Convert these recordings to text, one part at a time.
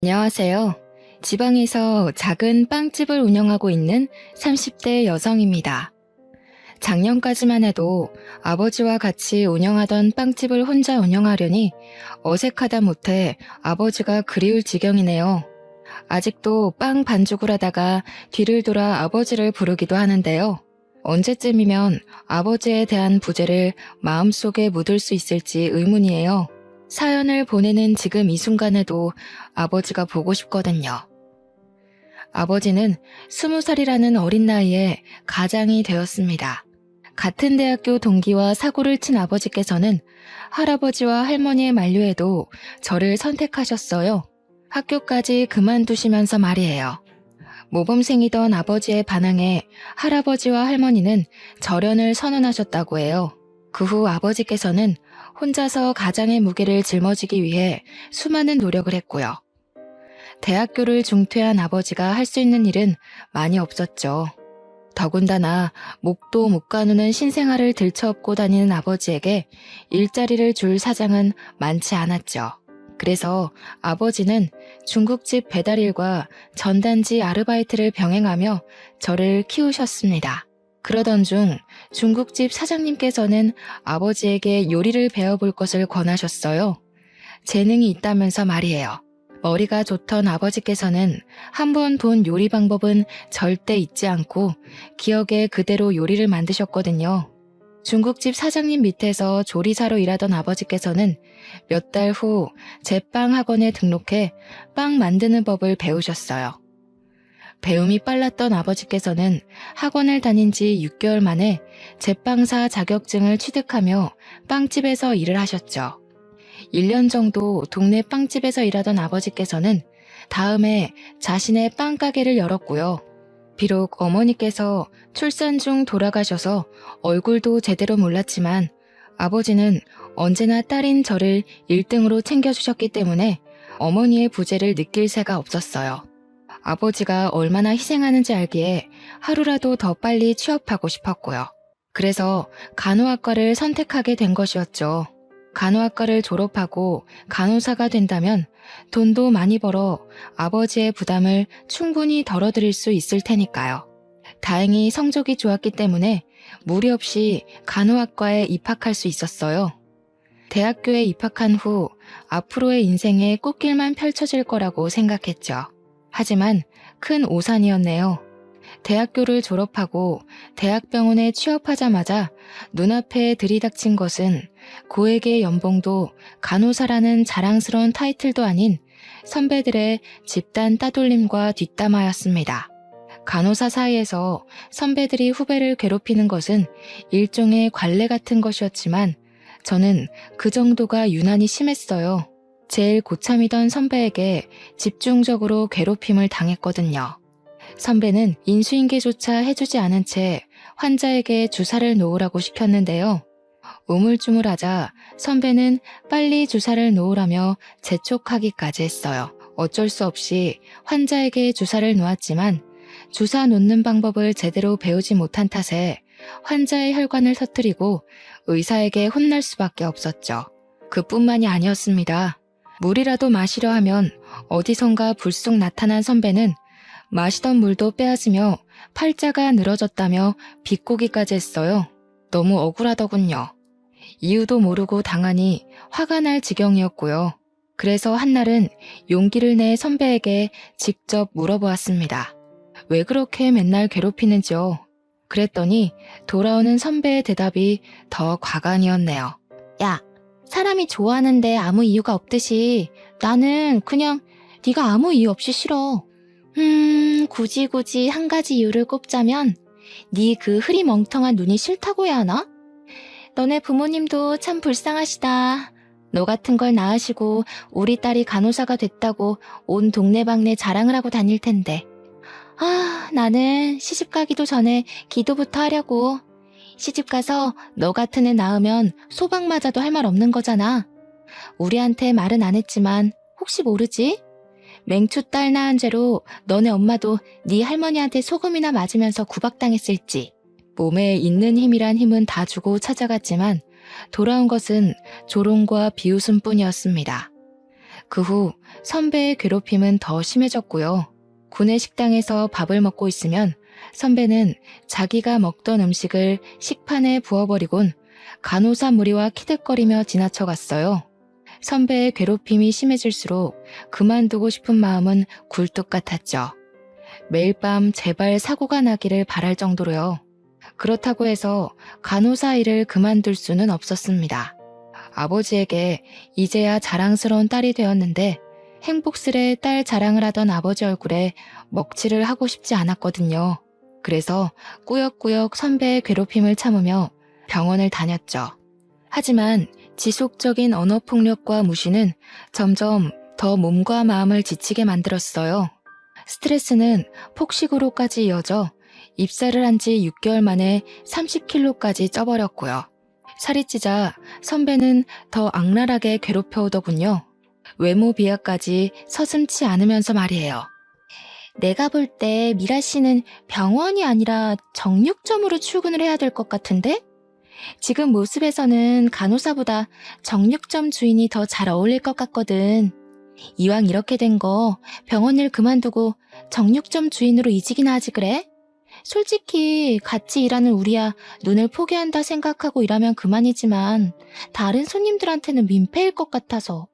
안녕하세요. 지방에서 작은 빵집을 운영하고 있는 30대 여성입니다. 작년까지만 해도 아버지와 같이 운영하던 빵집을 혼자 운영하려니 어색하다 못해 아버지가 그리울 지경이네요. 아직도 빵 반죽을 하다가 뒤를 돌아 아버지를 부르기도 하는데요. 언제쯤이면 아버지에 대한 부재를 마음속에 묻을 수 있을지 의문이에요. 사연을 보내는 지금 이 순간에도 아버지가 보고 싶거든요. 아버지는 20살이라는 어린 나이에 가장이 되었습니다. 같은 대학교 동기와 사고를 친 아버지께서는 할아버지와 할머니의 만류에도 저를 선택하셨어요. 학교까지 그만두시면서 말이에요. 모범생이던 아버지의 반항에 할아버지와 할머니는 절연을 선언하셨다고 해요. 그 후 아버지께서는 혼자서 가장의 무게를 짊어지기 위해 수많은 노력을 했고요. 대학교를 중퇴한 아버지가 할 수 있는 일은 많이 없었죠. 더군다나 목도 못 가누는 신생아를 들쳐업고 다니는 아버지에게 일자리를 줄 사장은 많지 않았죠. 그래서 아버지는 중국집 배달일과 전단지 아르바이트를 병행하며 저를 키우셨습니다. 그러던 중 중국집 사장님께서는 아버지에게 요리를 배워볼 것을 권하셨어요. 재능이 있다면서 말이에요. 머리가 좋던 아버지께서는 한번 본 요리 방법은 절대 잊지 않고 기억에 그대로 요리를 만드셨거든요. 중국집 사장님 밑에서 조리사로 일하던 아버지께서는 몇 달 후 제빵 학원에 등록해 빵 만드는 법을 배우셨어요. 배움이 빨랐던 아버지께서는 학원을 다닌 지 6개월 만에 제빵사 자격증을 취득하며 빵집에서 일을 하셨죠. 1년 정도 동네 빵집에서 일하던 아버지께서는 다음해 자신의 빵가게를 열었고요. 비록 어머니께서 출산 중 돌아가셔서 얼굴도 제대로 몰랐지만 아버지는 언제나 딸인 저를 1등으로 챙겨주셨기 때문에 어머니의 부재를 느낄 새가 없었어요. 아버지가 얼마나 희생하는지 알기에 하루라도 더 빨리 취업하고 싶었고요. 그래서 간호학과를 선택하게 된 것이었죠. 간호학과를 졸업하고 간호사가 된다면 돈도 많이 벌어 아버지의 부담을 충분히 덜어드릴 수 있을 테니까요. 다행히 성적이 좋았기 때문에 무리 없이 간호학과에 입학할 수 있었어요. 대학교에 입학한 후 앞으로의 인생에 꽃길만 펼쳐질 거라고 생각했죠. 하지만 큰 오산이었네요. 대학교를 졸업하고 대학병원에 취업하자마자 눈앞에 들이닥친 것은 고액의 연봉도 간호사라는 자랑스러운 타이틀도 아닌 선배들의 집단 따돌림과 뒷담화였습니다. 간호사 사이에서 선배들이 후배를 괴롭히는 것은 일종의 관례 같은 것이었지만 저는 그 정도가 유난히 심했어요. 제일 고참이던 선배에게 집중적으로 괴롭힘을 당했거든요. 선배는 인수인계조차 해주지 않은 채 환자에게 주사를 놓으라고 시켰는데요. 우물쭈물하자 선배는 빨리 주사를 놓으라며 재촉하기까지 했어요. 어쩔 수 없이 환자에게 주사를 놓았지만 주사 놓는 방법을 제대로 배우지 못한 탓에 환자의 혈관을 터뜨리고 의사에게 혼날 수밖에 없었죠. 그뿐만이 아니었습니다. 물이라도 마시려 하면 어디선가 불쑥 나타난 선배는 마시던 물도 빼앗으며 팔자가 늘어졌다며 비꼬기까지 했어요. 너무 억울하더군요. 이유도 모르고 당하니 화가 날 지경이었고요. 그래서 한날은 용기를 내 선배에게 직접 물어보았습니다. 왜 그렇게 맨날 괴롭히는지요? 그랬더니 돌아오는 선배의 대답이 더 과간이었네요. 야, 사람이 좋아하는데 아무 이유가 없듯이 나는 그냥 네가 아무 이유 없이 싫어. 굳이 한 가지 이유를 꼽자면 네 그 흐리멍텅한 눈이 싫다고 해야 하나? 너네 부모님도 참 불쌍하시다. 너 같은 걸 낳으시고 우리 딸이 간호사가 됐다고 온 동네방네 자랑을 하고 다닐 텐데. 나는 시집 가기도 전에 기도부터 하려고. 시집 가서 너 같은 애 낳으면 소방 맞아도 할 말 없는 거잖아. 우리한테 말은 안 했지만 혹시 모르지? 맹추 딸 낳은 죄로 너네 엄마도 네 할머니한테 소금이나 맞으면서 구박당했을지. 몸에 있는 힘이란 힘은 다 주고 찾아갔지만 돌아온 것은 조롱과 비웃음뿐이었습니다. 그 후 선배의 괴롭힘은 더 심해졌고요. 구내 식당에서 밥을 먹고 있으면 선배는 자기가 먹던 음식을 식판에 부어버리곤 간호사 무리와 키득거리며 지나쳐갔어요. 선배의 괴롭힘이 심해질수록 그만두고 싶은 마음은 굴뚝 같았죠. 매일 밤 제발 사고가 나기를 바랄 정도로요. 그렇다고 해서 간호사 일을 그만둘 수는 없었습니다. 아버지에게 이제야 자랑스러운 딸이 되었는데 행복스레 딸 자랑을 하던 아버지 얼굴에 먹칠을 하고 싶지 않았거든요. 그래서 꾸역꾸역 선배의 괴롭힘을 참으며 병원을 다녔죠. 하지만 지속적인 언어폭력과 무시는 점점 더 몸과 마음을 지치게 만들었어요. 스트레스는 폭식으로까지 이어져 입사를 한 지 6개월 만에 30kg까지 쪄버렸고요. 살이 찌자 선배는 더 악랄하게 괴롭혀오더군요. 외모 비하까지 서슴지 않으면서 말이에요. 내가 볼 때 미라 씨는 병원이 아니라 정육점으로 출근을 해야 될 것 같은데? 지금 모습에서는 간호사보다 정육점 주인이 더 잘 어울릴 것 같거든. 이왕 이렇게 된 거 병원 일 그만두고 정육점 주인으로 이직이나 하지 그래? 솔직히 같이 일하는 우리야 눈을 포기한다 생각하고 일하면 그만이지만 다른 손님들한테는 민폐일 것 같아서.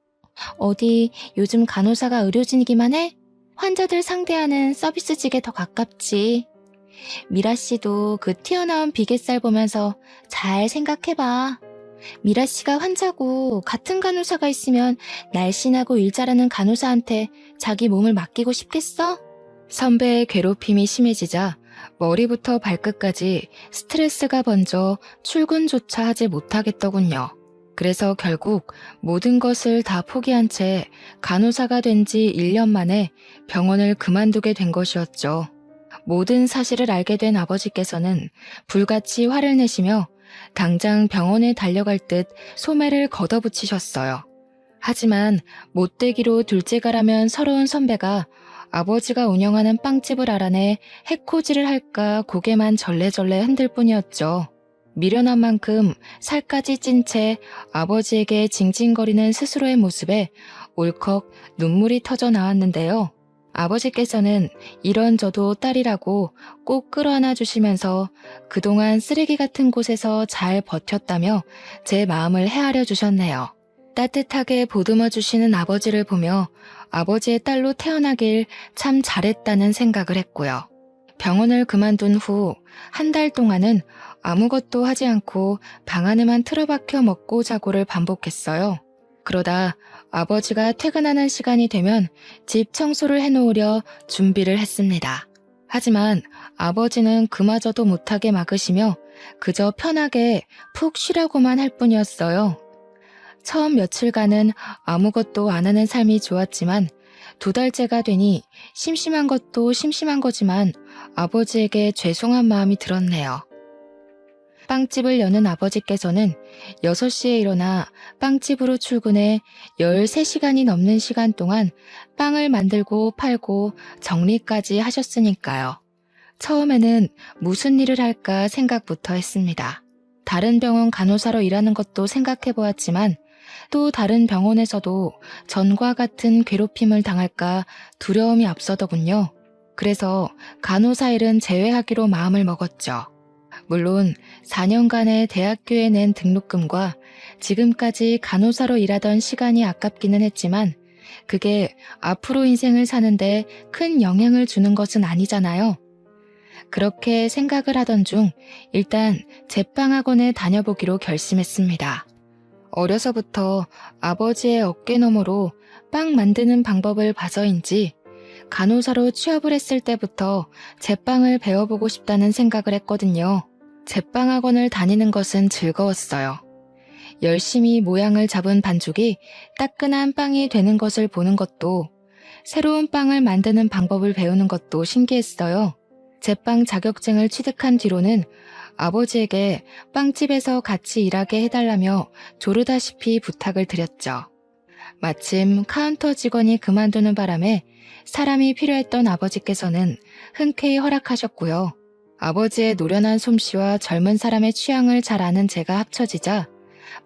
어디 요즘 간호사가 의료진이기만 해? 환자들 상대하는 서비스직에 더 가깝지. 미라 씨도 그 튀어나온 비계살 보면서 잘 생각해봐. 미라 씨가 환자고 같은 간호사가 있으면 날씬하고 일 잘하는 간호사한테 자기 몸을 맡기고 싶겠어? 선배의 괴롭힘이 심해지자 머리부터 발끝까지 스트레스가 번져 출근조차 하지 못하겠더군요. 그래서 결국 모든 것을 다 포기한 채 간호사가 된 지 1년 만에 병원을 그만두게 된 것이었죠. 모든 사실을 알게 된 아버지께서는 불같이 화를 내시며 당장 병원에 달려갈 듯 소매를 걷어붙이셨어요. 하지만 못되기로 둘째가라면 서러운 선배가 아버지가 운영하는 빵집을 알아내 해코지를 할까 고개만 절레절레 흔들 뿐이었죠. 미련한 만큼 살까지 찐 채 아버지에게 징징거리는 스스로의 모습에 울컥 눈물이 터져 나왔는데요. 아버지께서는 이런저도 딸이라고 꼭 끌어안아 주시면서 그동안 쓰레기 같은 곳에서 잘 버텼다며 제 마음을 헤아려 주셨네요. 따뜻하게 보듬어 주시는 아버지를 보며 아버지의 딸로 태어나길 참 잘했다는 생각을 했고요. 병원을 그만둔 후 한 달 동안은 아무것도 하지 않고 방 안에만 틀어박혀 먹고 자고를 반복했어요. 그러다 아버지가 퇴근하는 시간이 되면 집 청소를 해놓으려 준비를 했습니다. 하지만 아버지는 그마저도 못하게 막으시며 그저 편하게 푹 쉬라고만 할 뿐이었어요. 처음 며칠간은 아무것도 안 하는 삶이 좋았지만 2달째가 되니 심심한 것도 심심한 거지만 아버지에게 죄송한 마음이 들었네요. 빵집을 여는 아버지께서는 6시에 일어나 빵집으로 출근해 13시간이 넘는 시간 동안 빵을 만들고 팔고 정리까지 하셨으니까요. 처음에는 무슨 일을 할까 생각부터 했습니다. 다른 병원 간호사로 일하는 것도 생각해 보았지만 또 다른 병원에서도 전과 같은 괴롭힘을 당할까 두려움이 앞서더군요. 그래서 간호사 일은 제외하기로 마음을 먹었죠. 물론 4년간의 대학교에 낸 등록금과 지금까지 간호사로 일하던 시간이 아깝기는 했지만 그게 앞으로 인생을 사는데 큰 영향을 주는 것은 아니잖아요. 그렇게 생각을 하던 중 일단 제빵학원에 다녀보기로 결심했습니다. 어려서부터 아버지의 어깨너머로 빵 만드는 방법을 봐서인지 간호사로 취업을 했을 때부터 제빵을 배워보고 싶다는 생각을 했거든요. 제빵학원을 다니는 것은 즐거웠어요. 열심히 모양을 잡은 반죽이 따끈한 빵이 되는 것을 보는 것도, 새로운 빵을 만드는 방법을 배우는 것도 신기했어요. 제빵 자격증을 취득한 뒤로는 아버지에게 빵집에서 같이 일하게 해달라며 조르다시피 부탁을 드렸죠. 마침 카운터 직원이 그만두는 바람에 사람이 필요했던 아버지께서는 흔쾌히 허락하셨고요. 아버지의 노련한 솜씨와 젊은 사람의 취향을 잘 아는 제가 합쳐지자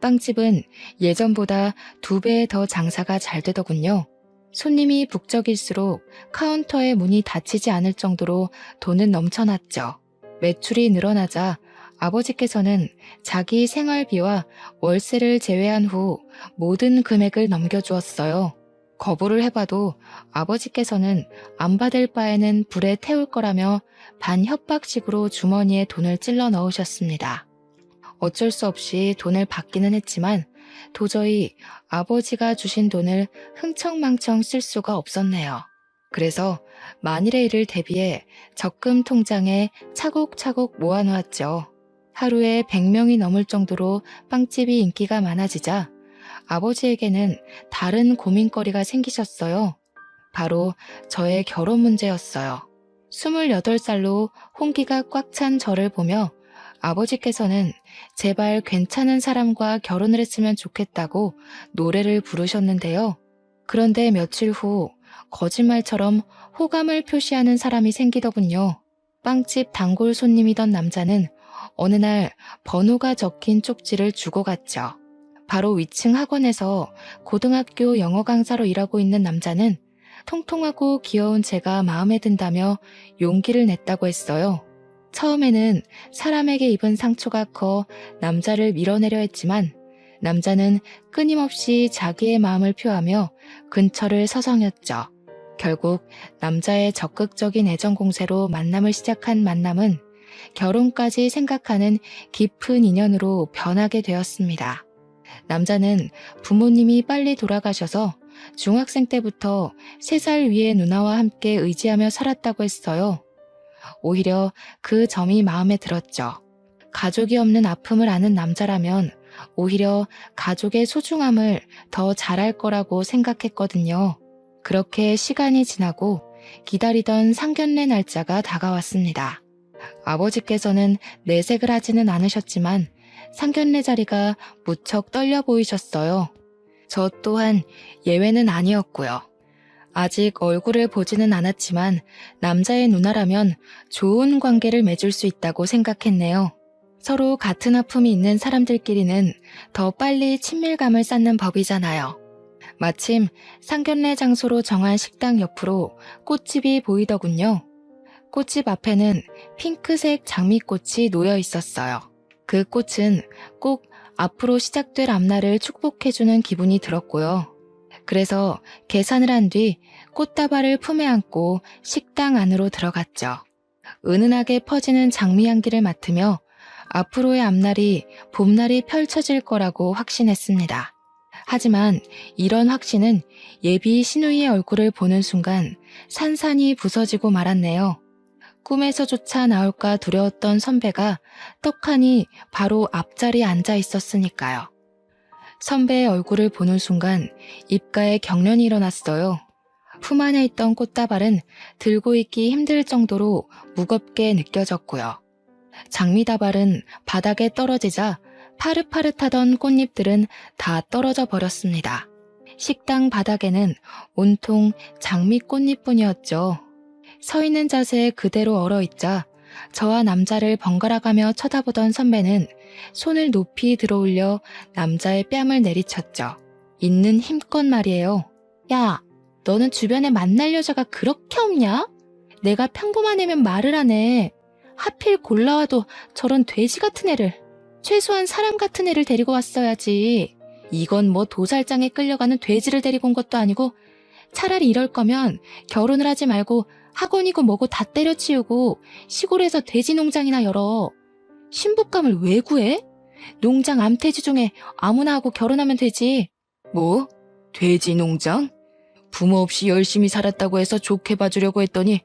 빵집은 예전보다 2배 더 장사가 잘 되더군요. 손님이 북적일수록 카운터의 문이 닫히지 않을 정도로 돈은 넘쳐났죠. 매출이 늘어나자 아버지께서는 자기 생활비와 월세를 제외한 후 모든 금액을 넘겨주었어요. 거부를 해봐도 아버지께서는 안 받을 바에는 불에 태울 거라며 반협박식으로 주머니에 돈을 찔러 넣으셨습니다. 어쩔 수 없이 돈을 받기는 했지만 도저히 아버지가 주신 돈을 흥청망청 쓸 수가 없었네요. 그래서 만일의 일을 대비해 적금 통장에 차곡차곡 모아놓았죠. 하루에 100명이 넘을 정도로 빵집이 인기가 많아지자 아버지에게는 다른 고민거리가 생기셨어요. 바로 저의 결혼 문제였어요. 28살로 홍기가 꽉 찬 저를 보며 아버지께서는 제발 괜찮은 사람과 결혼을 했으면 좋겠다고 노래를 부르셨는데요. 그런데 며칠 후 거짓말처럼 호감을 표시하는 사람이 생기더군요. 빵집 단골 손님이던 남자는 어느 날 번호가 적힌 쪽지를 주고 갔죠. 바로 위층 학원에서 고등학교 영어 강사로 일하고 있는 남자는 통통하고 귀여운 제가 마음에 든다며 용기를 냈다고 했어요. 처음에는 사람에게 입은 상처가 커 남자를 밀어내려 했지만 남자는 끊임없이 자기의 마음을 표하며 근처를 서성였죠. 결국 남자의 적극적인 애정 공세로 만남을 시작한 만남은 결혼까지 생각하는 깊은 인연으로 변하게 되었습니다. 남자는 부모님이 빨리 돌아가셔서 중학생 때부터 3살 위의 누나와 함께 의지하며 살았다고 했어요. 오히려 그 점이 마음에 들었죠. 가족이 없는 아픔을 아는 남자라면 오히려 가족의 소중함을 더 잘할 거라고 생각했거든요. 그렇게 시간이 지나고 기다리던 상견례 날짜가 다가왔습니다. 아버지께서는 내색을 하지는 않으셨지만 상견례 자리가 무척 떨려 보이셨어요. 저 또한 예외는 아니었고요. 아직 얼굴을 보지는 않았지만 남자의 누나라면 좋은 관계를 맺을 수 있다고 생각했네요. 서로 같은 아픔이 있는 사람들끼리는 더 빨리 친밀감을 쌓는 법이잖아요. 마침 상견례 장소로 정한 식당 옆으로 꽃집이 보이더군요. 꽃집 앞에는 핑크색 장미꽃이 놓여 있었어요. 그 꽃은 꼭 앞으로 시작될 앞날을 축복해주는 기분이 들었고요. 그래서 계산을 한 뒤 꽃다발을 품에 안고 식당 안으로 들어갔죠. 은은하게 퍼지는 장미 향기를 맡으며 앞으로의 앞날이 봄날이 펼쳐질 거라고 확신했습니다. 하지만 이런 확신은 예비 신우이의 얼굴을 보는 순간 산산이 부서지고 말았네요. 꿈에서조차 나올까 두려웠던 선배가 떡하니 바로 앞자리에 앉아 있었으니까요. 선배의 얼굴을 보는 순간 입가에 경련이 일어났어요. 품 안에 있던 꽃다발은 들고 있기 힘들 정도로 무겁게 느껴졌고요. 장미다발은 바닥에 떨어지자 파릇파릇하던 꽃잎들은 다 떨어져 버렸습니다. 식당 바닥에는 온통 장미 꽃잎뿐이었죠. 서 있는 자세에 그대로 얼어있자 저와 남자를 번갈아가며 쳐다보던 선배는 손을 높이 들어올려 남자의 뺨을 내리쳤죠. 있는 힘껏 말이에요. 야, 너는 주변에 만날 여자가 그렇게 없냐? 내가 평범한 애면 말을 하네. 하필 골라와도 저런 돼지 같은 애를, 최소한 사람 같은 애를 데리고 왔어야지. 이건 뭐 도살장에 끌려가는 돼지를 데리고 온 것도 아니고 차라리 이럴 거면 결혼을 하지 말고 학원이고 뭐고 다 때려치우고 시골에서 돼지 농장이나 열어. 신부감을 왜 구해? 농장 암돼지 중에 아무나 하고 결혼하면 되지. 뭐? 돼지 농장? 부모 없이 열심히 살았다고 해서 좋게 봐주려고 했더니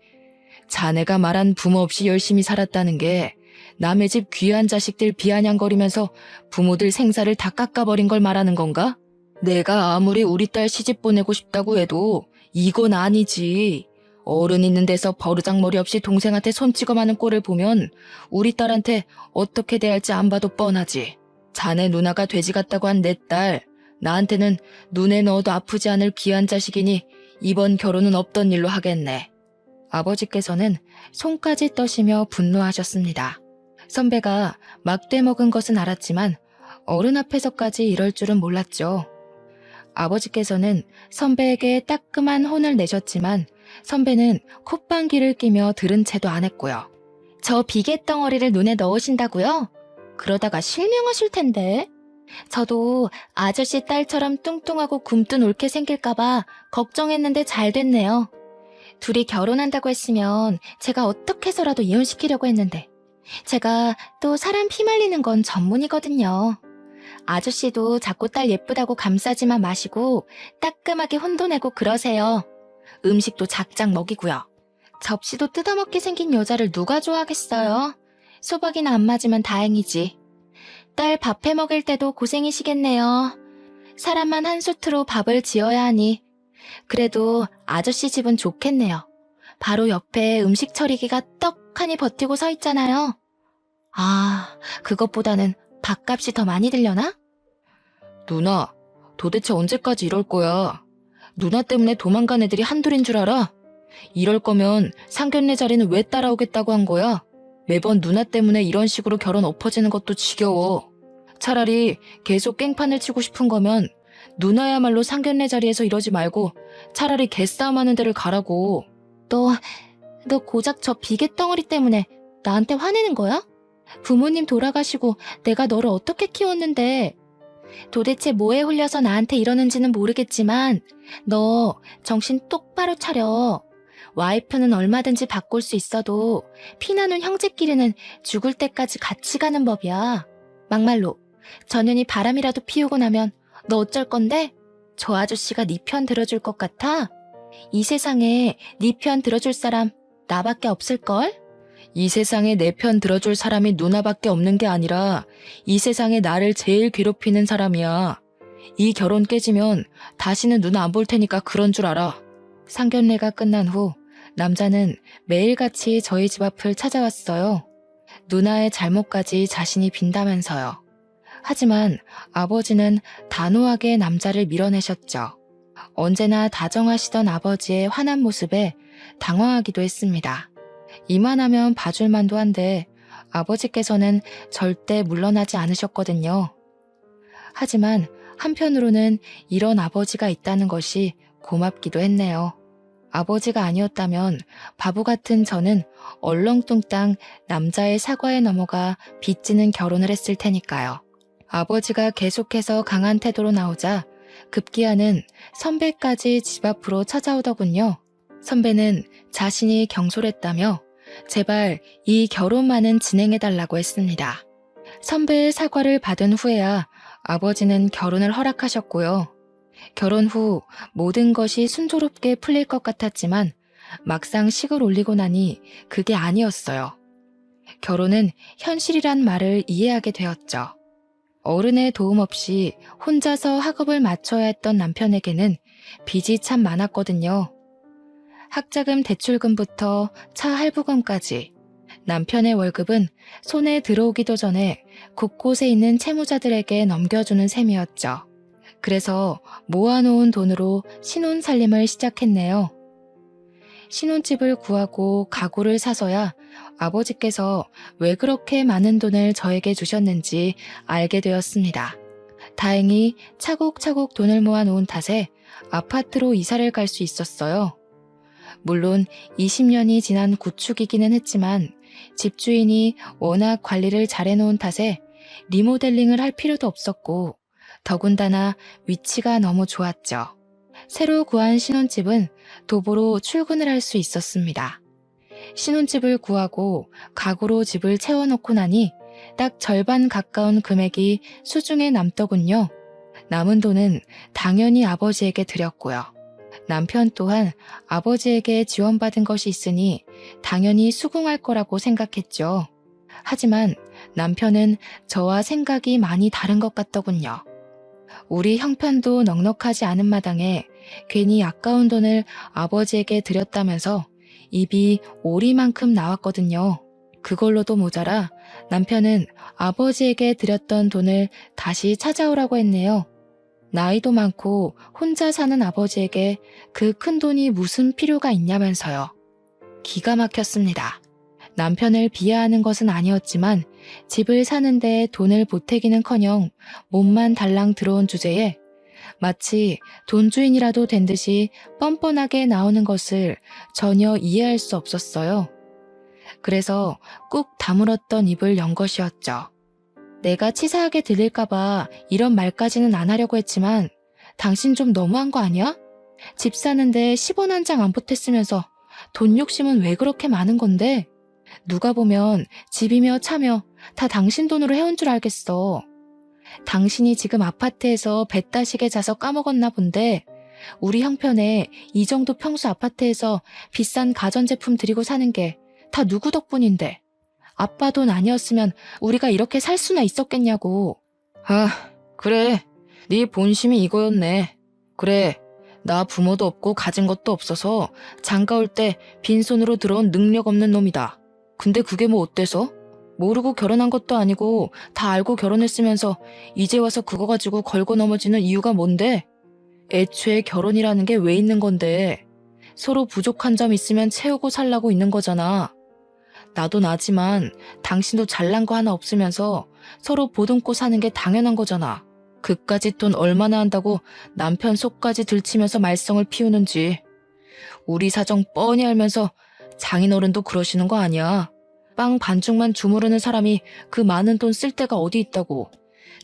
자네가 말한 부모 없이 열심히 살았다는 게 남의 집 귀한 자식들 비아냥거리면서 부모들 생사를 다 깎아버린 걸 말하는 건가? 내가 아무리 우리 딸 시집 보내고 싶다고 해도 이건 아니지. 어른 있는 데서 버르장머리 없이 동생한테 손찌검하는 꼴을 보면 우리 딸한테 어떻게 대할지 안 봐도 뻔하지. 자네 누나가 돼지 같다고 한 내 딸, 나한테는 눈에 넣어도 아프지 않을 귀한 자식이니 이번 결혼은 없던 일로 하겠네. 아버지께서는 손까지 떠시며 분노하셨습니다. 선배가 막대 먹은 것은 알았지만 어른 앞에서까지 이럴 줄은 몰랐죠. 아버지께서는 선배에게 따끔한 혼을 내셨지만 선배는 콧방귀를 끼며 들은 채도 안 했고요. 저 비계덩어리를 눈에 넣으신다고요? 그러다가 실명하실 텐데. 저도 아저씨 딸처럼 뚱뚱하고 굼뜬 옳게 생길까봐 걱정했는데 잘 됐네요. 둘이 결혼한다고 했으면 제가 어떻게 해서라도 이혼시키려고 했는데 제가 또 사람 피말리는 건 전문이거든요. 아저씨도 자꾸 딸 예쁘다고 감싸지만 마시고 따끔하게 혼도 내고 그러세요. 음식도 작작 먹이고요. 접시도 뜯어먹게 생긴 여자를 누가 좋아하겠어요? 소박이나 안 맞으면 다행이지. 딸 밥 해먹일 때도 고생이시겠네요. 사람만 한 수트로 밥을 지어야 하니. 그래도 아저씨 집은 좋겠네요. 바로 옆에 음식 처리기가 떡하니 버티고 서 있잖아요. 아, 그것보다는 밥값이 더 많이 들려나? 누나, 도대체 언제까지 이럴 거야? 누나 때문에 도망간 애들이 한둘인 줄 알아? 이럴 거면 상견례 자리는 왜 따라오겠다고 한 거야? 매번 누나 때문에 이런 식으로 결혼 엎어지는 것도 지겨워. 차라리 계속 깽판을 치고 싶은 거면 누나야말로 상견례 자리에서 이러지 말고 차라리 개싸움하는 데를 가라고. 너 고작 저 비계덩어리 때문에 나한테 화내는 거야? 부모님 돌아가시고 내가 너를 어떻게 키웠는데. 도대체 뭐에 홀려서 나한테 이러는지는 모르겠지만 너 정신 똑바로 차려. 와이프는 얼마든지 바꿀 수 있어도 피나는 형제끼리는 죽을 때까지 같이 가는 법이야. 막말로 전현이 바람이라도 피우고 나면 너 어쩔 건데? 저 아저씨가 네 편 들어줄 것 같아? 이 세상에 네 편 들어줄 사람 나밖에 없을걸? 이 세상에 내 편 들어줄 사람이 누나밖에 없는 게 아니라 이 세상에 나를 제일 괴롭히는 사람이야. 이 결혼 깨지면 다시는 누나 안 볼 테니까 그런 줄 알아. 상견례가 끝난 후 남자는 매일같이 저희 집 앞을 찾아왔어요. 누나의 잘못까지 자신이 빈다면서요. 하지만 아버지는 단호하게 남자를 밀어내셨죠. 언제나 다정하시던 아버지의 환한 모습에 당황하기도 했습니다. 이만하면 봐줄만도 한데 아버지께서는 절대 물러나지 않으셨거든요. 하지만 한편으로는 이런 아버지가 있다는 것이 고맙기도 했네요. 아버지가 아니었다면 바보 같은 저는 얼렁뚱땅 남자의 사과에 넘어가 빚지는 결혼을 했을 테니까요. 아버지가 계속해서 강한 태도로 나오자 급기야는 선배까지 집 앞으로 찾아오더군요. 선배는 자신이 경솔했다며 제발 이 결혼만은 진행해달라고 했습니다. 선배의 사과를 받은 후에야 아버지는 결혼을 허락하셨고요. 결혼 후 모든 것이 순조롭게 풀릴 것 같았지만 막상 식을 올리고 나니 그게 아니었어요. 결혼은 현실이란 말을 이해하게 되었죠. 어른의 도움 없이 혼자서 학업을 마쳐야 했던 남편에게는 빚이 참 많았거든요. 학자금 대출금부터 차 할부금까지 남편의 월급은 손에 들어오기도 전에 곳곳에 있는 채무자들에게 넘겨주는 셈이었죠. 그래서 모아놓은 돈으로 신혼살림을 시작했네요. 신혼집을 구하고 가구를 사서야 아버지께서 왜 그렇게 많은 돈을 저에게 주셨는지 알게 되었습니다. 다행히 차곡차곡 돈을 모아놓은 탓에 아파트로 이사를 갈 수 있었어요. 물론 20년이 지난 구축이기는 했지만 집주인이 워낙 관리를 잘해놓은 탓에 리모델링을 할 필요도 없었고 더군다나 위치가 너무 좋았죠. 새로 구한 신혼집은 도보로 출근을 할 수 있었습니다. 신혼집을 구하고 가구로 집을 채워놓고 나니 딱 절반 가까운 금액이 수중에 남더군요. 남은 돈은 당연히 아버지에게 드렸고요. 남편 또한 아버지에게 지원받은 것이 있으니 당연히 수긍할 거라고 생각했죠. 하지만 남편은 저와 생각이 많이 다른 것 같더군요. 우리 형편도 넉넉하지 않은 마당에 괜히 아까운 돈을 아버지에게 드렸다면서 입이 오리만큼 나왔거든요. 그걸로도 모자라 남편은 아버지에게 드렸던 돈을 다시 찾아오라고 했네요. 나이도 많고 혼자 사는 아버지에게 그 큰 돈이 무슨 필요가 있냐면서요. 기가 막혔습니다. 남편을 비하하는 것은 아니었지만 집을 사는데 돈을 보태기는커녕 몸만 달랑 들어온 주제에 마치 돈주인이라도 된 듯이 뻔뻔하게 나오는 것을 전혀 이해할 수 없었어요. 그래서 꾹 다물었던 입을 연 것이었죠. 내가 치사하게 들릴까봐 이런 말까지는 안 하려고 했지만 당신 좀 너무한 거 아니야? 집 사는데 10원 한 장 안 보탰으면서 돈 욕심은 왜 그렇게 많은 건데? 누가 보면 집이며 차며 다 당신 돈으로 해온 줄 알겠어. 당신이 지금 아파트에서 배 따시게 자서 까먹었나 본데 우리 형편에 이 정도 평수 아파트에서 비싼 가전제품 들이고 사는 게 다 누구 덕분인데. 아빠 돈 아니었으면 우리가 이렇게 살 수나 있었겠냐고. 아, 그래. 네 본심이 이거였네. 그래. 나 부모도 없고 가진 것도 없어서 장가 올 때 빈손으로 들어온 능력 없는 놈이다. 근데 그게 뭐 어때서? 모르고 결혼한 것도 아니고 다 알고 결혼했으면서 이제 와서 그거 가지고 걸고 넘어지는 이유가 뭔데? 애초에 결혼이라는 게 왜 있는 건데? 서로 부족한 점 있으면 채우고 살라고 있는 거잖아. 나도 나지만 당신도 잘난 거 하나 없으면서 서로 보듬고 사는 게 당연한 거잖아. 그까짓 돈 얼마나 한다고 남편 속까지 들치면서 말썽을 피우는지. 우리 사정 뻔히 알면서 장인어른도 그러시는 거 아니야. 빵 반죽만 주무르는 사람이 그 많은 돈 쓸 데가 어디 있다고.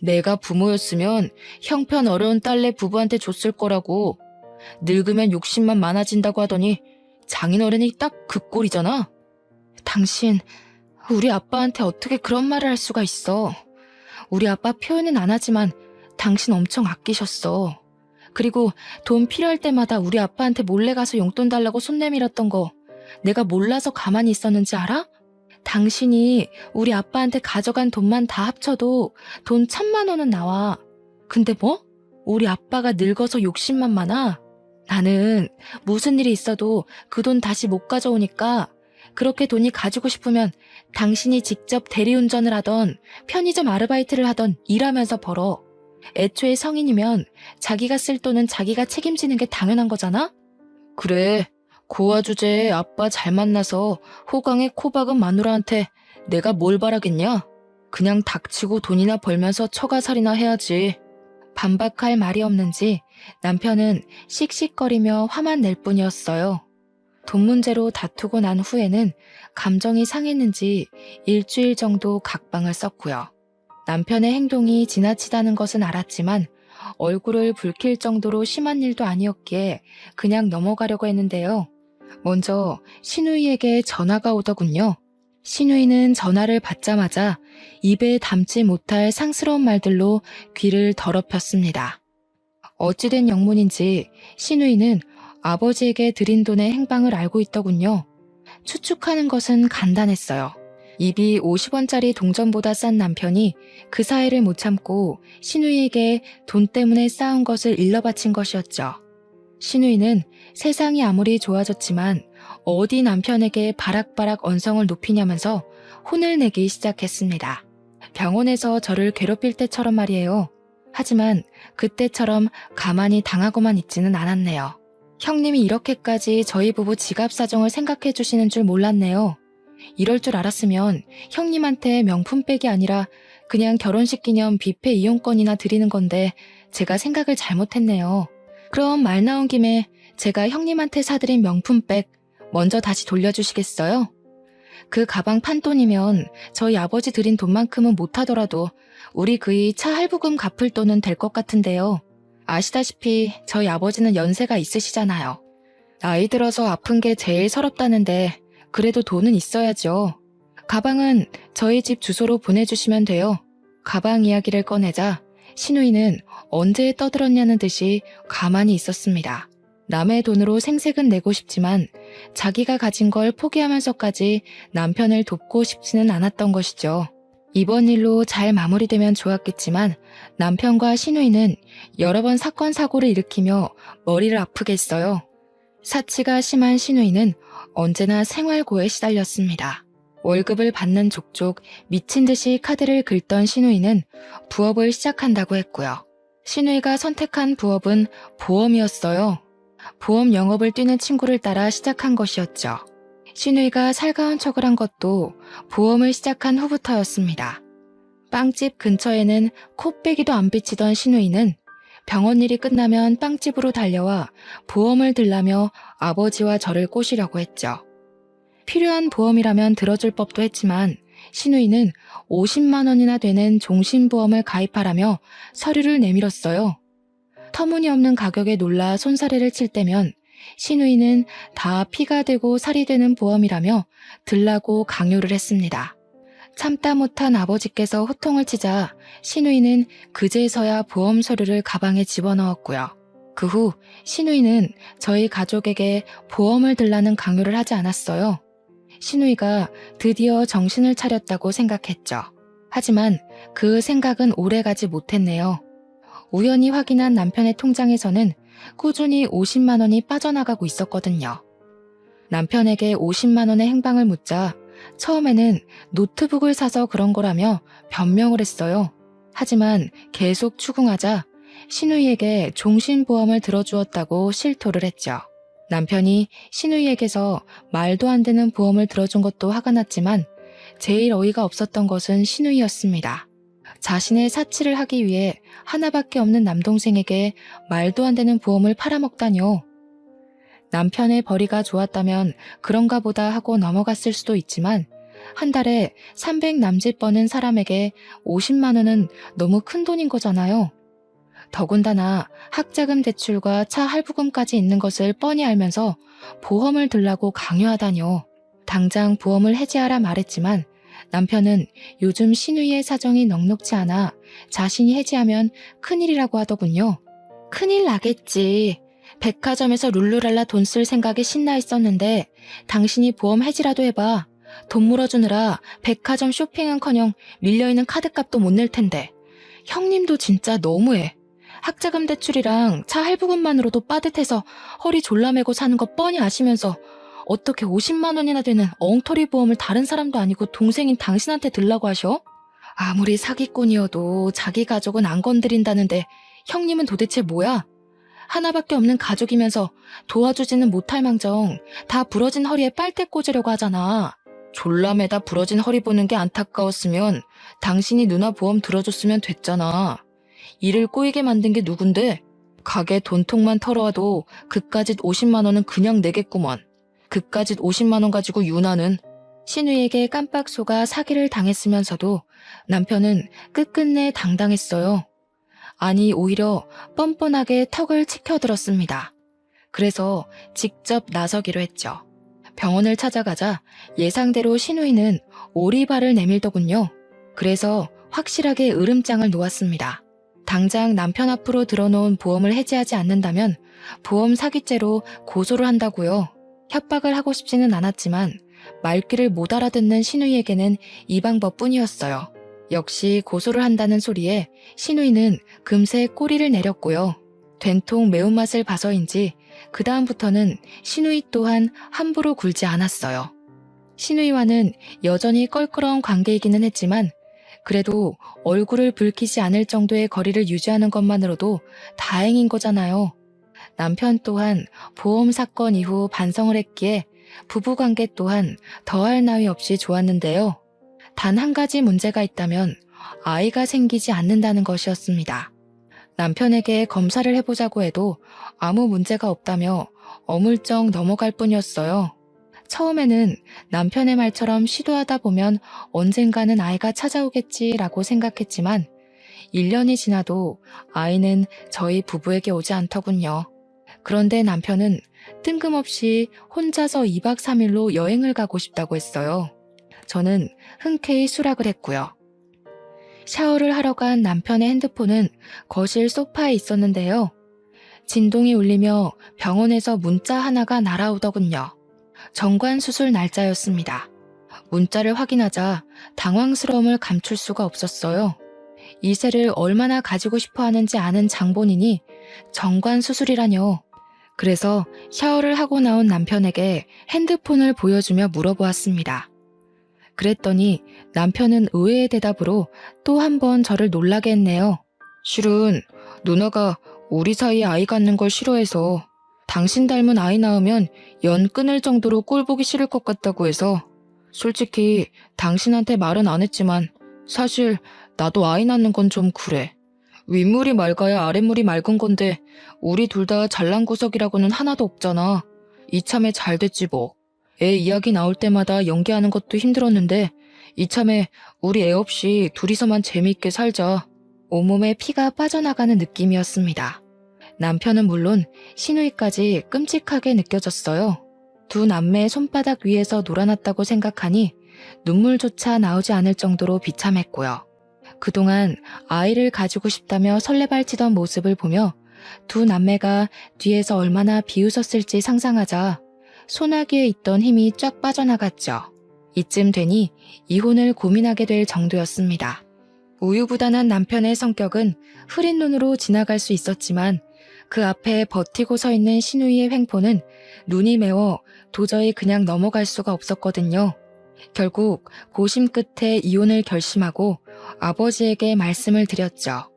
내가 부모였으면 형편 어려운 딸내 부부한테 줬을 거라고. 늙으면 욕심만 많아진다고 하더니 장인어른이 딱 그 꼴이잖아. 당신, 우리 아빠한테 어떻게 그런 말을 할 수가 있어. 우리 아빠 표현은 안 하지만 당신 엄청 아끼셨어. 그리고 돈 필요할 때마다 우리 아빠한테 몰래 가서 용돈 달라고 손 내밀었던 거 내가 몰라서 가만히 있었는지 알아? 당신이 우리 아빠한테 가져간 돈만 다 합쳐도 돈 1,000만 원은 나와. 근데 뭐? 우리 아빠가 늙어서 욕심만 많아? 나는 무슨 일이 있어도 그 돈 다시 못 가져오니까 그렇게 돈이 가지고 싶으면 당신이 직접 대리운전을 하던 편의점 아르바이트를 하던 일하면서 벌어. 애초에 성인이면 자기가 쓸 돈은 자기가 책임지는 게 당연한 거잖아? 그래, 고아 주제에 아빠 잘 만나서 호강에 코 박은 마누라한테 내가 뭘 바라겠냐? 그냥 닥치고 돈이나 벌면서 처가살이나 해야지. 반박할 말이 없는지 남편은 씩씩거리며 화만 낼 뿐이었어요. 돈 문제로 다투고 난 후에는 감정이 상했는지 일주일 정도 각방을 썼고요. 남편의 행동이 지나치다는 것은 알았지만 얼굴을 붉힐 정도로 심한 일도 아니었기에 그냥 넘어가려고 했는데요. 먼저 신우이에게 전화가 오더군요. 신우이는 전화를 받자마자 입에 담지 못할 상스러운 말들로 귀를 더럽혔습니다. 어찌된 영문인지 신우이는 아버지에게 드린 돈의 행방을 알고 있더군요. 추측하는 것은 간단했어요. 입이 50원짜리 동전보다 싼 남편이 그 사이를 못 참고 신우이에게 돈 때문에 쌓은 것을 일러 바친 것이었죠. 신우이는 세상이 아무리 좋아졌지만 어디 남편에게 바락바락 언성을 높이냐면서 혼을 내기 시작했습니다. 병원에서 저를 괴롭힐 때처럼 말이에요. 하지만 그때처럼 가만히 당하고만 있지는 않았네요. 형님이 이렇게까지 저희 부부 지갑 사정을 생각해 주시는 줄 몰랐네요. 이럴 줄 알았으면 형님한테 명품백이 아니라 그냥 결혼식 기념 뷔페 이용권이나 드리는 건데 제가 생각을 잘못했네요. 그럼 말 나온 김에 제가 형님한테 사드린 명품백 먼저 다시 돌려주시겠어요? 그 가방 판돈이면 저희 아버지 드린 돈만큼은 못하더라도 우리 그이 차 할부금 갚을 돈은 될 것 같은데요. 아시다시피 저희 아버지는 연세가 있으시잖아요. 나이 들어서 아픈 게 제일 서럽다는데 그래도 돈은 있어야죠. 가방은 저희 집 주소로 보내주시면 돼요. 가방 이야기를 꺼내자 신우이는 언제 떠들었냐는 듯이 가만히 있었습니다. 남의 돈으로 생색은 내고 싶지만 자기가 가진 걸 포기하면서까지 남편을 돕고 싶지는 않았던 것이죠. 이번 일로 잘 마무리되면 좋았겠지만 남편과 신우이는 여러 번 사건 사고를 일으키며 머리를 아프게 했어요. 사치가 심한 신우이는 언제나 생활고에 시달렸습니다. 월급을 받는 족족 미친 듯이 카드를 긁던 신우이는 부업을 시작한다고 했고요. 신우이가 선택한 부업은 보험이었어요. 보험 영업을 뛰는 친구를 따라 시작한 것이었죠. 신우이가 살가운 척을 한 것도 보험을 시작한 후부터였습니다. 빵집 근처에는 코빼기도 안 비치던 신우이는 병원 일이 끝나면 빵집으로 달려와 보험을 들라며 아버지와 저를 꼬시려고 했죠. 필요한 보험이라면 들어줄 법도 했지만 신우이는 50만 원이나 되는 종신보험을 가입하라며 서류를 내밀었어요. 터무니없는 가격에 놀라 손사래를 칠 때면 신우이는 다 피가 되고 살이 되는 보험이라며 들라고 강요를 했습니다. 참다 못한 아버지께서 호통을 치자 신우이는 그제서야 보험 서류를 가방에 집어넣었고요. 그 후 신우이는 저희 가족에게 보험을 들라는 강요를 하지 않았어요. 신우이가 드디어 정신을 차렸다고 생각했죠. 하지만 그 생각은 오래가지 못했네요. 우연히 확인한 남편의 통장에서는 꾸준히 50만 원이 빠져나가고 있었거든요. 남편에게 50만 원의 행방을 묻자 처음에는 노트북을 사서 그런 거라며 변명을 했어요. 하지만 계속 추궁하자 신우이에게 종신보험을 들어주었다고 실토를 했죠. 남편이 신우이에게서 말도 안 되는 보험을 들어준 것도 화가 났지만 제일 어이가 없었던 것은 신우이였습니다. 자신의 사치를 하기 위해 하나밖에 없는 남동생에게 말도 안 되는 보험을 팔아먹다뇨. 남편의 벌이가 좋았다면 그런가 보다 하고 넘어갔을 수도 있지만 한 달에 300 남짓 버는 사람에게 50만 원은 너무 큰 돈인 거잖아요. 더군다나 학자금 대출과 차 할부금까지 있는 것을 뻔히 알면서 보험을 들라고 강요하다뇨. 당장 보험을 해지하라 말했지만 남편은 요즘 신우이의 사정이 넉넉지 않아 자신이 해지하면 큰일이라고 하더군요. 큰일 나겠지. 백화점에서 룰루랄라 돈 쓸 생각에 신나 있었는데 당신이 보험 해지라도 해봐. 돈 물어주느라 백화점 쇼핑은커녕 밀려있는 카드값도 못 낼 텐데. 형님도 진짜 너무해. 학자금 대출이랑 차 할부금만으로도 빠듯해서 허리 졸라매고 사는 거 뻔히 아시면서 어떻게 50만 원이나 되는 엉터리 보험을 다른 사람도 아니고 동생인 당신한테 들라고 하셔? 아무리 사기꾼이어도 자기 가족은 안 건드린다는데 형님은 도대체 뭐야? 하나밖에 없는 가족이면서 도와주지는 못할 망정 다 부러진 허리에 빨대 꽂으려고 하잖아. 졸라매다 부러진 허리 보는 게 안타까웠으면 당신이 누나 보험 들어줬으면 됐잖아. 일을 꼬이게 만든 게 누군데? 가게 돈통만 털어와도 그까짓 50만 원은 그냥 내겠구먼. 그까짓 50만 원 가지고 유나는. 신우이에게 깜빡 속아 사기를 당했으면서도 남편은 끝끝내 당당했어요. 아니 오히려 뻔뻔하게 턱을 치켜들었습니다. 그래서 직접 나서기로 했죠. 병원을 찾아가자 예상대로 신우이는 오리발을 내밀더군요. 그래서 확실하게 으름장을 놓았습니다. 당장 남편 앞으로 들어놓은 보험을 해지하지 않는다면 보험 사기죄로 고소를 한다고요. 협박을 하고 싶지는 않았지만 말귀를 못 알아듣는 신우이에게는 이 방법뿐이었어요. 역시 고소를 한다는 소리에 신우이는 금세 꼬리를 내렸고요. 된통 매운맛을 봐서인지 그 다음부터는 신우이 또한 함부로 굴지 않았어요. 신우이와는 여전히 껄끄러운 관계이기는 했지만 그래도 얼굴을 붉히지 않을 정도의 거리를 유지하는 것만으로도 다행인 거잖아요. 남편 또한 보험 사건 이후 반성을 했기에 부부관계 또한 더할 나위 없이 좋았는데요. 단 한 가지 문제가 있다면 아이가 생기지 않는다는 것이었습니다. 남편에게 검사를 해보자고 해도 아무 문제가 없다며 어물쩍 넘어갈 뿐이었어요. 처음에는 남편의 말처럼 시도하다 보면 언젠가는 아이가 찾아오겠지라고 생각했지만 1년이 지나도 아이는 저희 부부에게 오지 않더군요. 그런데 남편은 뜬금없이 혼자서 2박 3일로 여행을 가고 싶다고 했어요. 저는 흔쾌히 수락을 했고요. 샤워를 하러 간 남편의 핸드폰은 거실 소파에 있었는데요. 진동이 울리며 병원에서 문자 하나가 날아오더군요. 정관 수술 날짜였습니다. 문자를 확인하자 당황스러움을 감출 수가 없었어요. 이세를 얼마나 가지고 싶어 하는지 아는 장본인이 정관 수술이라뇨. 그래서 샤워를 하고 나온 남편에게 핸드폰을 보여주며 물어보았습니다. 그랬더니 남편은 의외의 대답으로 또 한 번 저를 놀라게 했네요. 실은 누나가 우리 사이에 아이 갖는 걸 싫어해서 당신 닮은 아이 낳으면 연 끊을 정도로 꼴 보기 싫을 것 같다고 해서. 솔직히 당신한테 말은 안 했지만 사실 나도 아이 낳는 건 좀 그래. 윗물이 맑아야 아랫물이 맑은 건데 우리 둘 다 잘난 구석이라고는 하나도 없잖아. 이참에 잘 됐지 뭐. 애 이야기 나올 때마다 연기하는 것도 힘들었는데 이참에 우리 애 없이 둘이서만 재미있게 살자. 온몸에 피가 빠져나가는 느낌이었습니다. 남편은 물론 시누이까지 끔찍하게 느껴졌어요. 두 남매의 손바닥 위에서 놀아났다고 생각하니 눈물조차 나오지 않을 정도로 비참했고요. 그동안 아이를 가지고 싶다며 설레발치던 모습을 보며 두 남매가 뒤에서 얼마나 비웃었을지 상상하자 소나기에 있던 힘이 쫙 빠져나갔죠. 이쯤 되니 이혼을 고민하게 될 정도였습니다. 우유부단한 남편의 성격은 흐린 눈으로 지나갈 수 있었지만 그 앞에 버티고 서 있는 시누이의 횡포는 눈이 매워 도저히 그냥 넘어갈 수가 없었거든요. 결국 고심 끝에 이혼을 결심하고 아버지에게 말씀을 드렸죠.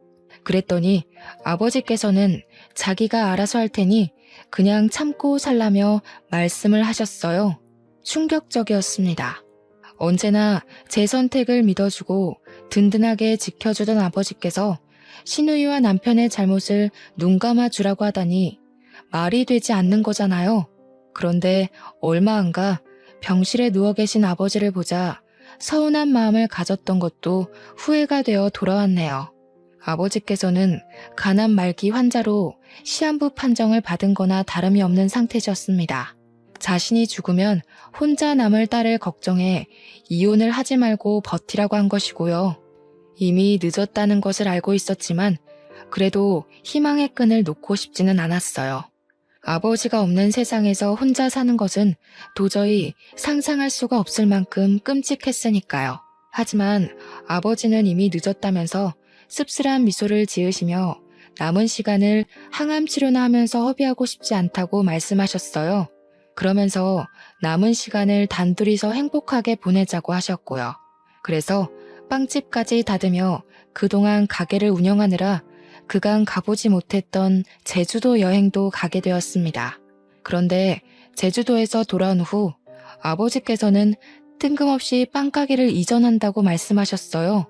그랬더니 아버지께서는 자기가 알아서 할 테니 그냥 참고 살라며 말씀을 하셨어요. 충격적이었습니다. 언제나 제 선택을 믿어주고 든든하게 지켜주던 아버지께서 시누이와 남편의 잘못을 눈감아 주라고 하다니 말이 되지 않는 거잖아요. 그런데 얼마 안 가 병실에 누워 계신 아버지를 보자 서운한 마음을 가졌던 것도 후회가 되어 돌아왔네요. 아버지께서는 간암 말기 환자로 시한부 판정을 받은 거나 다름이 없는 상태셨습니다. 자신이 죽으면 혼자 남을 딸을 걱정해 이혼을 하지 말고 버티라고 한 것이고요. 이미 늦었다는 것을 알고 있었지만 그래도 희망의 끈을 놓고 싶지는 않았어요. 아버지가 없는 세상에서 혼자 사는 것은 도저히 상상할 수가 없을 만큼 끔찍했으니까요. 하지만 아버지는 이미 늦었다면서 씁쓸한 미소를 지으시며 남은 시간을 항암 치료나 하면서 허비하고 싶지 않다고 말씀하셨어요. 그러면서 남은 시간을 단둘이서 행복하게 보내자고 하셨고요. 그래서 빵집까지 닫으며 그동안 가게를 운영하느라 그간 가보지 못했던 제주도 여행도 가게 되었습니다. 그런데 제주도에서 돌아온 후 아버지께서는 뜬금없이 빵가게를 이전한다고 말씀하셨어요.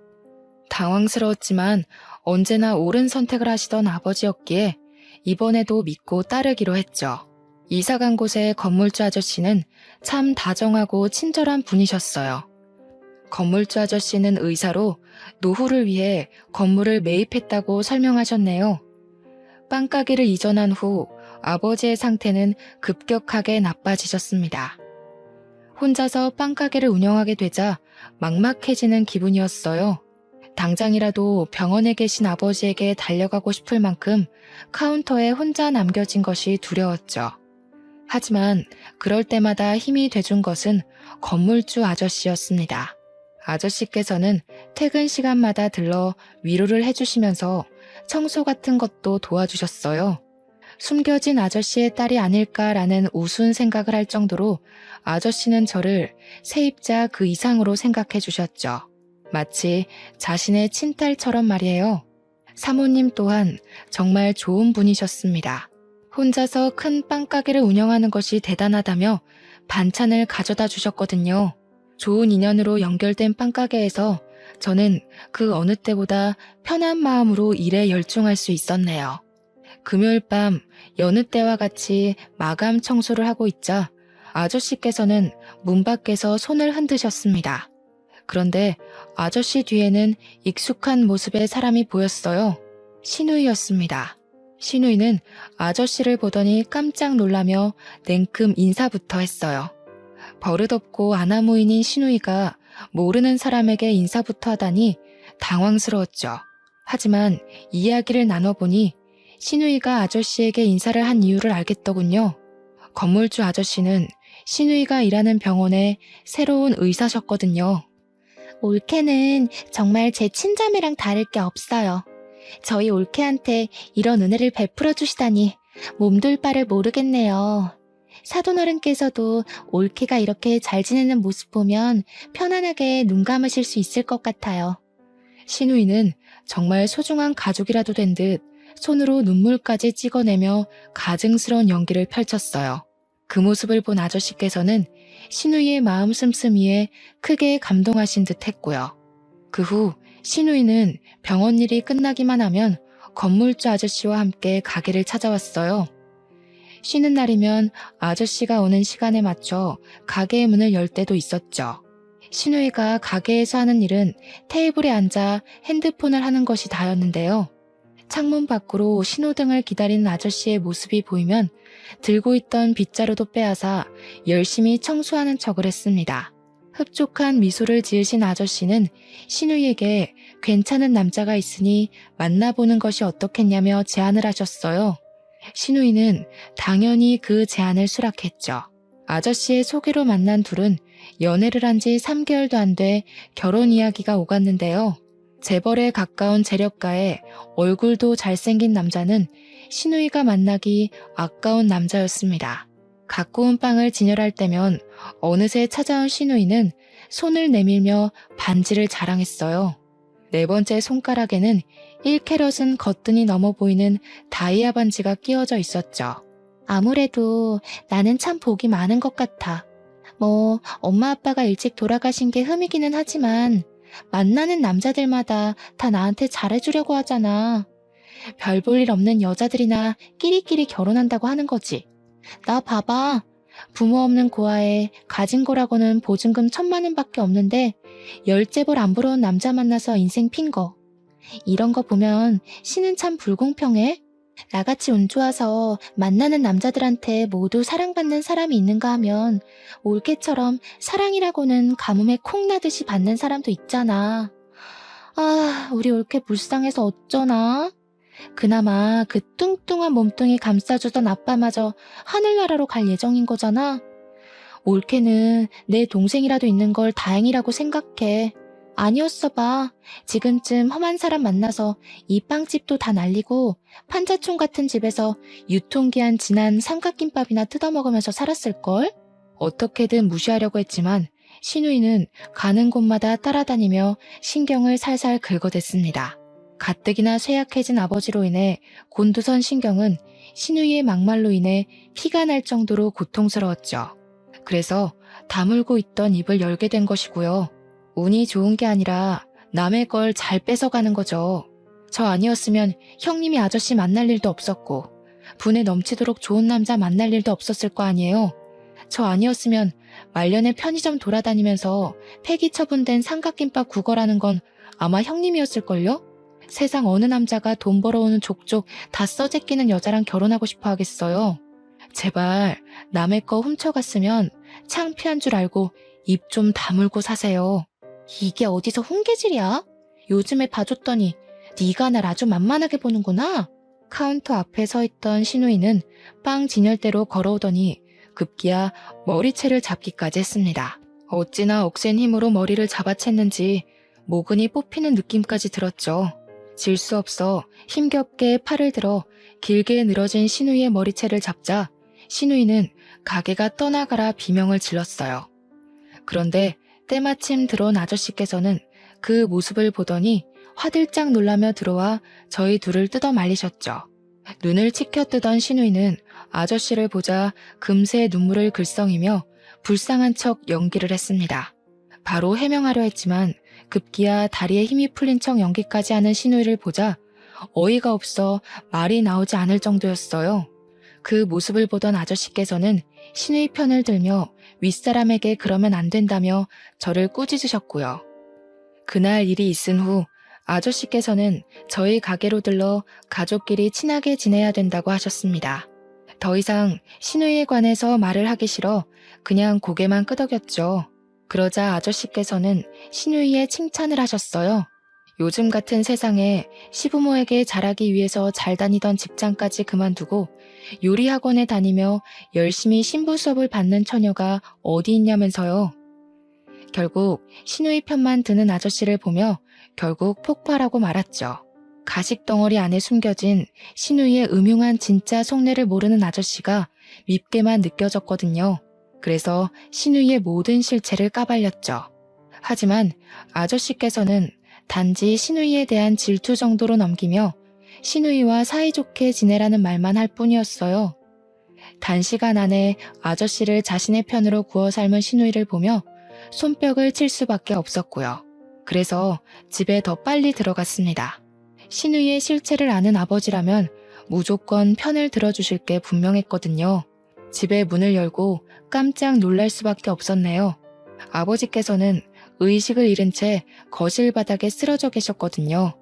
당황스러웠지만 언제나 옳은 선택을 하시던 아버지였기에 이번에도 믿고 따르기로 했죠. 이사간 곳의 건물주 아저씨는 참 다정하고 친절한 분이셨어요. 건물주 아저씨는 의사로 노후를 위해 건물을 매입했다고 설명하셨네요. 빵가게를 이전한 후 아버지의 상태는 급격하게 나빠지셨습니다. 혼자서 빵가게를 운영하게 되자 막막해지는 기분이었어요. 당장이라도 병원에 계신 아버지에게 달려가고 싶을 만큼 카운터에 혼자 남겨진 것이 두려웠죠. 하지만 그럴 때마다 힘이 돼준 것은 건물주 아저씨였습니다. 아저씨께서는 퇴근 시간마다 들러 위로를 해주시면서 청소 같은 것도 도와주셨어요. 숨겨진 아저씨의 딸이 아닐까라는 우스운 생각을 할 정도로 아저씨는 저를 세입자 그 이상으로 생각해 주셨죠. 마치 자신의 친딸처럼 말이에요. 사모님 또한 정말 좋은 분이셨습니다. 혼자서 큰 빵가게를 운영하는 것이 대단하다며 반찬을 가져다 주셨거든요. 좋은 인연으로 연결된 빵가게에서 저는 그 어느 때보다 편한 마음으로 일에 열중할 수 있었네요. 금요일 밤 여느 때와 같이 마감 청소를 하고 있자 아저씨께서는 문 밖에서 손을 흔드셨습니다. 그런데 아저씨 뒤에는 익숙한 모습의 사람이 보였어요. 시누이였습니다. 시누이는 아저씨를 보더니 깜짝 놀라며 냉큼 인사부터 했어요. 버릇없고 아나무인인 시누이가 모르는 사람에게 인사부터 하다니 당황스러웠죠. 하지만 이야기를 나눠보니 시누이가 아저씨에게 인사를 한 이유를 알겠더군요. 건물주 아저씨는 시누이가 일하는 병원의 새로운 의사셨거든요. 올케는 정말 제 친자매랑 다를 게 없어요. 저희 올케한테 이런 은혜를 베풀어 주시다니 몸둘 바를 모르겠네요. 사돈어른께서도 올케가 이렇게 잘 지내는 모습 보면 편안하게 눈 감으실 수 있을 것 같아요. 시누이는 정말 소중한 가족이라도 된 듯 손으로 눈물까지 찍어내며 가증스러운 연기를 펼쳤어요. 그 모습을 본 아저씨께서는 신우이의 마음 씀씀이에 크게 감동하신 듯 했고요. 그 후 신우이는 병원 일이 끝나기만 하면 건물주 아저씨와 함께 가게를 찾아왔어요. 쉬는 날이면 아저씨가 오는 시간에 맞춰 가게의 문을 열 때도 있었죠. 신우이가 가게에서 하는 일은 테이블에 앉아 핸드폰을 하는 것이 다였는데요. 창문 밖으로 신호등을 기다리는 아저씨의 모습이 보이면 들고 있던 빗자루도 빼앗아 열심히 청소하는 척을 했습니다. 흡족한 미소를 지으신 아저씨는 신우이에게 괜찮은 남자가 있으니 만나보는 것이 어떻겠냐며 제안을 하셨어요. 신우이는 당연히 그 제안을 수락했죠. 아저씨의 소개로 만난 둘은 연애를 한 지 3개월도 안 돼 결혼 이야기가 오갔는데요. 재벌에 가까운 재력가에 얼굴도 잘생긴 남자는 신우이가 만나기 아까운 남자였습니다. 갖고 온 빵을 진열할 때면 어느새 찾아온 신우이는 손을 내밀며 반지를 자랑했어요. 네 번째 손가락에는 1캐럿은 거뜬히 넘어 보이는 다이아 반지가 끼워져 있었죠. 아무래도 나는 참 복이 많은 것 같아. 뭐 엄마 아빠가 일찍 돌아가신 게 흠이기는 하지만 만나는 남자들마다 다 나한테 잘해주려고 하잖아. 별 볼 일 없는 여자들이나 끼리끼리 결혼한다고 하는 거지. 나 봐봐. 부모 없는 고아에 가진 거라고는 보증금 1,000만 원밖에 없는데 10재벌 안 부러운 남자 만나서 인생 핀 거. 이런 거 보면 신은 참 불공평해. 나같이 운 좋아서 만나는 남자들한테 모두 사랑받는 사람이 있는가 하면 올케처럼 사랑이라고는 가뭄에 콩 나듯이 받는 사람도 있잖아. 아, 우리 올케 불쌍해서 어쩌나? 그나마 그 뚱뚱한 몸뚱이 감싸주던 아빠마저 하늘나라로 갈 예정인 거잖아. 올케는 내 동생이라도 있는 걸 다행이라고 생각해. 아니었어 봐. 지금쯤 험한 사람 만나서 이 빵집도 다 날리고 판자촌 같은 집에서 유통기한 지난 삼각김밥이나 뜯어먹으면서 살았을걸? 어떻게든 무시하려고 했지만 신우이는 가는 곳마다 따라다니며 신경을 살살 긁어댔습니다. 가뜩이나 쇠약해진 아버지로 인해 곤두선 신경은 신우이의 막말로 인해 피가 날 정도로 고통스러웠죠. 그래서 다물고 있던 입을 열게 된 것이고요. 운이 좋은 게 아니라 남의 걸 잘 뺏어가는 거죠. 저 아니었으면 형님이 아저씨 만날 일도 없었고 분에 넘치도록 좋은 남자 만날 일도 없었을 거 아니에요. 저 아니었으면 말년에 편의점 돌아다니면서 폐기 처분된 삼각김밥 구걸하는 건 아마 형님이었을걸요? 세상 어느 남자가 돈 벌어오는 족족 다 써제끼는 여자랑 결혼하고 싶어 하겠어요. 제발 남의 거 훔쳐갔으면 창피한 줄 알고 입 좀 다물고 사세요. 이게 어디서 훈계질이야? 요즘에 봐줬더니 네가 날 아주 만만하게 보는구나. 카운터 앞에 서 있던 신우이는 빵 진열대로 걸어오더니 급기야 머리채를 잡기까지 했습니다. 어찌나 억센 힘으로 머리를 잡아챘는지 모근이 뽑히는 느낌까지 들었죠. 질 수 없어 힘겹게 팔을 들어 길게 늘어진 신우이의 머리채를 잡자 신우이는 가게가 떠나가라 비명을 질렀어요. 그런데 때마침 들어온 아저씨께서는 그 모습을 보더니 화들짝 놀라며 들어와 저희 둘을 뜯어 말리셨죠. 눈을 치켜뜨던 신우이는 아저씨를 보자 금세 눈물을 글썽이며 불쌍한 척 연기를 했습니다. 바로 해명하려 했지만 급기야 다리에 힘이 풀린 척 연기까지 하는 신우이를 보자 어이가 없어 말이 나오지 않을 정도였어요. 그 모습을 보던 아저씨께서는 신우이 편을 들며 윗사람에게 그러면 안 된다며 저를 꾸짖으셨고요. 그날 일이 있은 후 아저씨께서는 저희 가게로 들러 가족끼리 친하게 지내야 된다고 하셨습니다. 더 이상 신우이에 관해서 말을 하기 싫어 그냥 고개만 끄덕였죠. 그러자 아저씨께서는 신우이의 칭찬을 하셨어요. 요즘 같은 세상에 시부모에게 잘하기 위해서 잘 다니던 직장까지 그만두고 요리학원에 다니며 열심히 신부 수업을 받는 처녀가 어디 있냐면서요. 결국 신우이 편만 드는 아저씨를 보며 결국 폭발하고 말았죠. 가식덩어리 안에 숨겨진 신우이의 음흉한 진짜 속내를 모르는 아저씨가 밉게만 느껴졌거든요. 그래서 신우이의 모든 실체를 까발렸죠. 하지만 아저씨께서는 단지 신우이에 대한 질투 정도로 넘기며 신우이와 사이좋게 지내라는 말만 할 뿐이었어요. 단시간 안에 아저씨를 자신의 편으로 구워 삶은 신우이를 보며 손뼉을 칠 수밖에 없었고요. 그래서 집에 더 빨리 들어갔습니다. 신우이의 실체를 아는 아버지라면 무조건 편을 들어주실 게 분명했거든요. 집에 문을 열고 깜짝 놀랄 수밖에 없었네요. 아버지께서는 의식을 잃은 채 거실 바닥에 쓰러져 계셨거든요.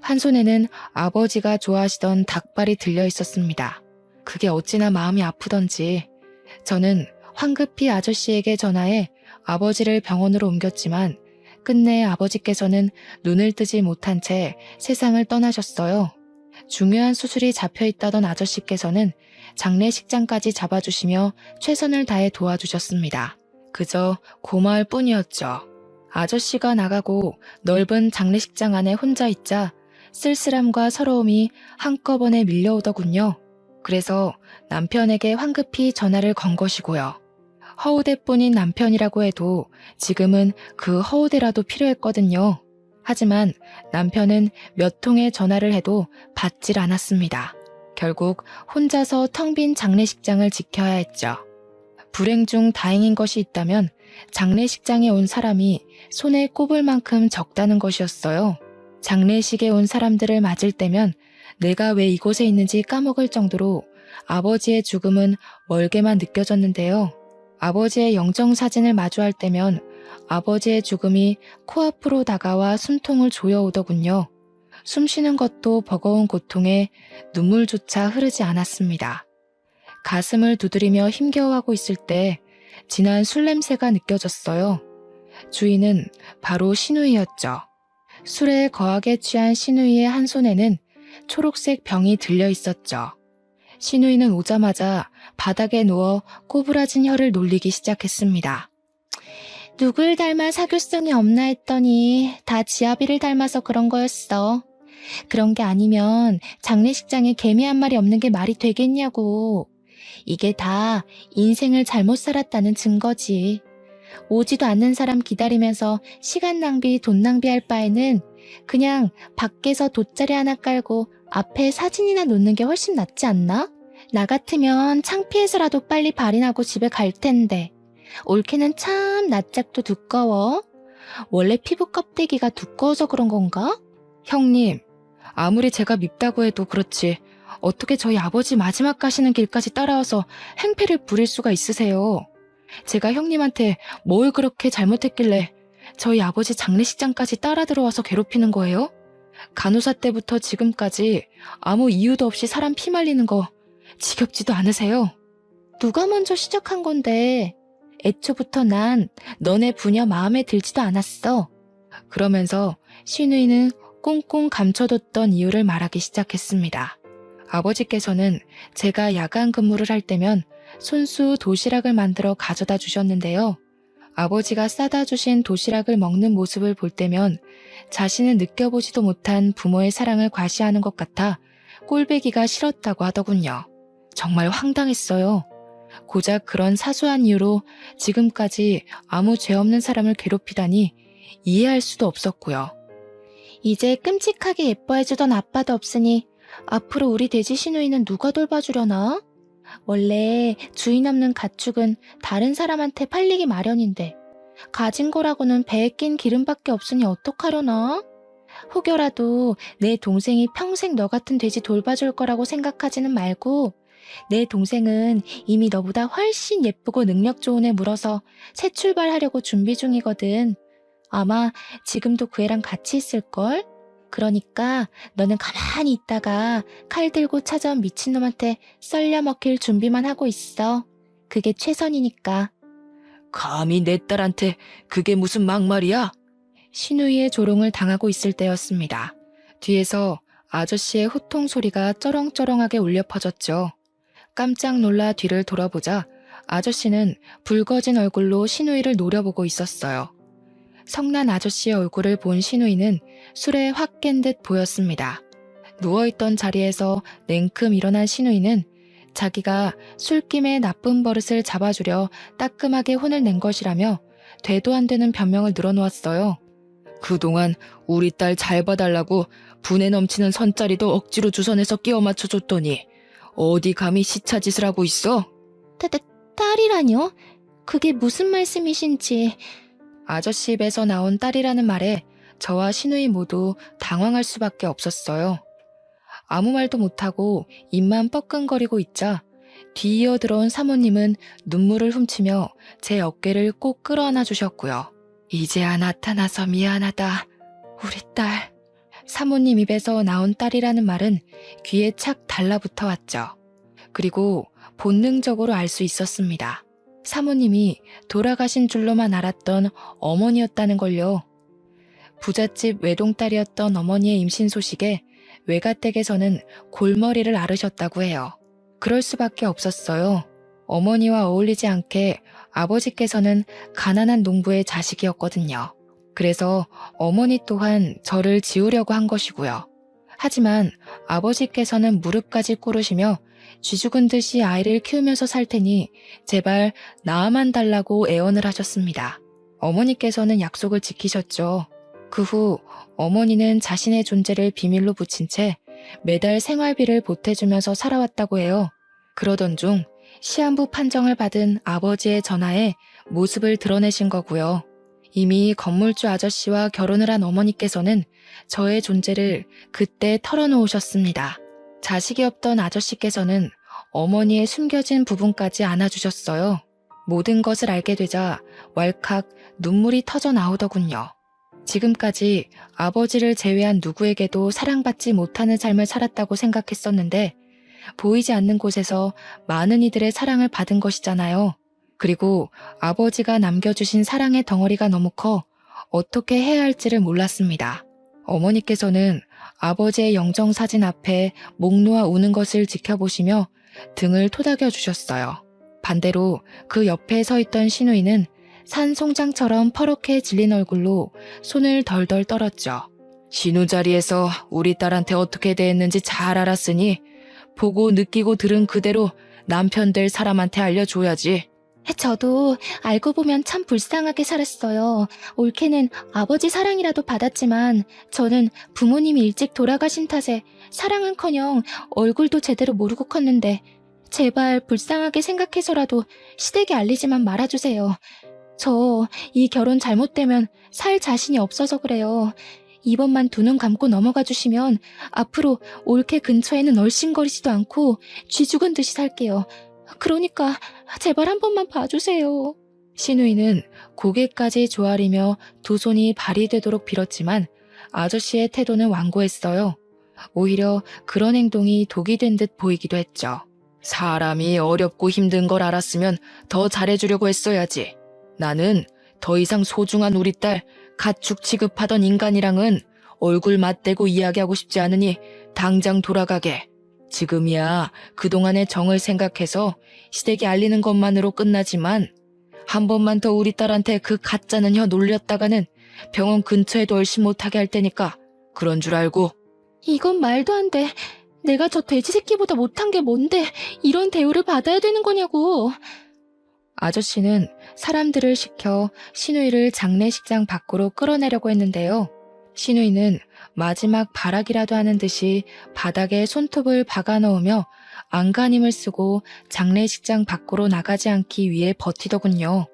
한 손에는 아버지가 좋아하시던 닭발이 들려 있었습니다. 그게 어찌나 마음이 아프던지 저는 황급히 아저씨에게 전화해 아버지를 병원으로 옮겼지만 끝내 아버지께서는 눈을 뜨지 못한 채 세상을 떠나셨어요. 중요한 수술이 잡혀있다던 아저씨께서는 장례식장까지 잡아주시며 최선을 다해 도와주셨습니다. 그저 고마울 뿐이었죠. 아저씨가 나가고 넓은 장례식장 안에 혼자 있자 쓸쓸함과 서러움이 한꺼번에 밀려오더군요. 그래서 남편에게 황급히 전화를 건 것이고요. 허우대뿐인 남편이라고 해도 지금은 그 허우대라도 필요했거든요. 하지만 남편은 몇 통의 전화를 해도 받질 않았습니다. 결국 혼자서 텅 빈 장례식장을 지켜야 했죠. 불행 중 다행인 것이 있다면 장례식장에 온 사람이 손에 꼽을 만큼 적다는 것이었어요. 장례식에 온 사람들을 맞을 때면 내가 왜 이곳에 있는지 까먹을 정도로 아버지의 죽음은 멀게만 느껴졌는데요. 아버지의 영정사진을 마주할 때면 아버지의 죽음이 코앞으로 다가와 숨통을 조여오더군요. 숨쉬는 것도 버거운 고통에 눈물조차 흐르지 않았습니다. 가슴을 두드리며 힘겨워하고 있을 때 진한 술 냄새가 느껴졌어요. 주인은 바로 신우이였죠. 술에 거하게 취한 신우이의 한 손에는 초록색 병이 들려 있었죠. 신우이는 오자마자 바닥에 누워 꼬부라진 혀를 놀리기 시작했습니다. 누굴 닮아 사교성이 없나 했더니 다 지아비를 닮아서 그런 거였어. 그런 게 아니면 장례식장에 개미 한 마리 없는 게 말이 되겠냐고. 이게 다 인생을 잘못 살았다는 증거지. 오지도 않는 사람 기다리면서 시간 낭비, 돈 낭비할 바에는 그냥 밖에서 돗자리 하나 깔고 앞에 사진이나 놓는 게 훨씬 낫지 않나? 나 같으면 창피해서라도 빨리 발이 나고 집에 갈 텐데. 올케는 참 낯짝도 두꺼워. 원래 피부 껍데기가 두꺼워서 그런 건가? 형님, 아무리 제가 밉다고 해도 그렇지 어떻게 저희 아버지 마지막 가시는 길까지 따라와서 행패를 부릴 수가 있으세요? 제가 형님한테 뭘 그렇게 잘못했길래 저희 아버지 장례식장까지 따라 들어와서 괴롭히는 거예요? 간호사 때부터 지금까지 아무 이유도 없이 사람 피 말리는 거 지겹지도 않으세요? 누가 먼저 시작한 건데 애초부터 난 너네 부녀 마음에 들지도 않았어. 그러면서 신우이는 꽁꽁 감춰뒀던 이유를 말하기 시작했습니다. 아버지께서는 제가 야간 근무를 할 때면 손수 도시락을 만들어 가져다 주셨는데요. 아버지가 싸다 주신 도시락을 먹는 모습을 볼 때면 자신은 느껴보지도 못한 부모의 사랑을 과시하는 것 같아 꼴배기가 싫었다고 하더군요. 정말 황당했어요. 고작 그런 사소한 이유로 지금까지 아무 죄 없는 사람을 괴롭히다니 이해할 수도 없었고요. 이제 끔찍하게 예뻐해주던 아빠도 없으니 앞으로 우리 돼지 신우이는 누가 돌봐주려나? 원래 주인 없는 가축은 다른 사람한테 팔리기 마련인데 가진 거라고는 배에 낀 기름밖에 없으니 어떡하려나? 혹여라도 내 동생이 평생 너 같은 돼지 돌봐줄 거라고 생각하지는 말고 내 동생은 이미 너보다 훨씬 예쁘고 능력 좋은 애 물어서 새 출발하려고 준비 중이거든. 아마 지금도 그 애랑 같이 있을걸? 그러니까 너는 가만히 있다가 칼 들고 찾아온 미친놈한테 썰려 먹힐 준비만 하고 있어. 그게 최선이니까. 감히 내 딸한테 그게 무슨 막말이야? 신우이의 조롱을 당하고 있을 때였습니다. 뒤에서 아저씨의 호통 소리가 쩌렁쩌렁하게 울려 퍼졌죠. 깜짝 놀라 뒤를 돌아보자 아저씨는 붉어진 얼굴로 신우이를 노려보고 있었어요. 성난 아저씨의 얼굴을 본 신우이는 술에 확 깬 듯 보였습니다. 누워있던 자리에서 냉큼 일어난 신우이는 자기가 술김에 나쁜 버릇을 잡아주려 따끔하게 혼을 낸 것이라며 되도 안 되는 변명을 늘어놓았어요. 그동안 우리 딸 잘 봐달라고 분에 넘치는 선짜리도 억지로 주선해서 끼워 맞춰줬더니 어디 감히 시차짓을 하고 있어? 딸이라뇨? 그게 무슨 말씀이신지. 아저씨 입에서 나온 딸이라는 말에 저와 신우이 모두 당황할 수밖에 없었어요. 아무 말도 못하고 입만 뻐끔거리고 있자 뒤이어 들어온 사모님은 눈물을 훔치며 제 어깨를 꼭 끌어안아 주셨고요. 이제야 나타나서 미안하다, 우리 딸. 사모님 입에서 나온 딸이라는 말은 귀에 착 달라붙어 왔죠. 그리고 본능적으로 알 수 있었습니다. 사모님이 돌아가신 줄로만 알았던 어머니였다는 걸요. 부잣집 외동딸이었던 어머니의 임신 소식에 외가댁에서는 골머리를 앓으셨다고 해요. 그럴 수밖에 없었어요. 어머니와 어울리지 않게 아버지께서는 가난한 농부의 자식이었거든요. 그래서 어머니 또한 저를 지우려고 한 것이고요. 하지만 아버지께서는 무릎까지 꿇으시며 쥐 죽은 듯이 아이를 키우면서 살 테니 제발 낳아만 달라고 애원을 하셨습니다. 어머니께서는 약속을 지키셨죠. 그 후 어머니는 자신의 존재를 비밀로 붙인 채 매달 생활비를 보태주면서 살아왔다고 해요. 그러던 중 시한부 판정을 받은 아버지의 전화에 모습을 드러내신 거고요. 이미 건물주 아저씨와 결혼을 한 어머니께서는 저의 존재를 그때 털어놓으셨습니다. 자식이 없던 아저씨께서는 어머니의 숨겨진 부분까지 안아주셨어요. 모든 것을 알게 되자 왈칵 눈물이 터져 나오더군요. 지금까지 아버지를 제외한 누구에게도 사랑받지 못하는 삶을 살았다고 생각했었는데 보이지 않는 곳에서 많은 이들의 사랑을 받은 것이잖아요. 그리고 아버지가 남겨주신 사랑의 덩어리가 너무 커 어떻게 해야 할지를 몰랐습니다. 어머니께서는 아버지의 영정사진 앞에 목 놓아 우는 것을 지켜보시며 등을 토닥여 주셨어요. 반대로 그 옆에 서 있던 시누이는 산 송장처럼 퍼렇게 질린 얼굴로 손을 덜덜 떨었죠. 신우 자리에서 우리 딸한테 어떻게 대했는지 잘 알았으니 보고 느끼고 들은 그대로 남편 될 사람한테 알려줘야지. 저도 알고 보면 참 불쌍하게 살았어요. 올케는 아버지 사랑이라도 받았지만 저는 부모님이 일찍 돌아가신 탓에 사랑은커녕 얼굴도 제대로 모르고 컸는데 제발 불쌍하게 생각해서라도 시댁에 알리지만 말아주세요. 저 이 결혼 잘못되면 살 자신이 없어서 그래요. 이번만 두 눈 감고 넘어가 주시면 앞으로 올케 근처에는 얼씬거리지도 않고 쥐 죽은 듯이 살게요. 그러니까 제발 한 번만 봐주세요. 시누이는 고개까지 조아리며 두 손이 발이 되도록 빌었지만 아저씨의 태도는 완고했어요. 오히려 그런 행동이 독이 된 듯 보이기도 했죠. 사람이 어렵고 힘든 걸 알았으면 더 잘해주려고 했어야지. 나는 더 이상 소중한 우리 딸 가축 취급하던 인간이랑은 얼굴 맞대고 이야기하고 싶지 않으니 당장 돌아가게. 지금이야 그동안의 정을 생각해서 시댁에 알리는 것만으로 끝나지만 한 번만 더 우리 딸한테 그 가짜는 혀 놀렸다가는 병원 근처에도 얼씬 못하게 할 테니까 그런 줄 알고. 이건 말도 안 돼. 내가 저 돼지 새끼보다 못한 게 뭔데 이런 대우를 받아야 되는 거냐고. 아저씨는 사람들을 시켜 시누이를 장례식장 밖으로 끌어내려고 했는데요. 시누이는 마지막 발악이라도 하는 듯이 바닥에 손톱을 박아 넣으며 안간힘을 쓰고 장례식장 밖으로 나가지 않기 위해 버티더군요.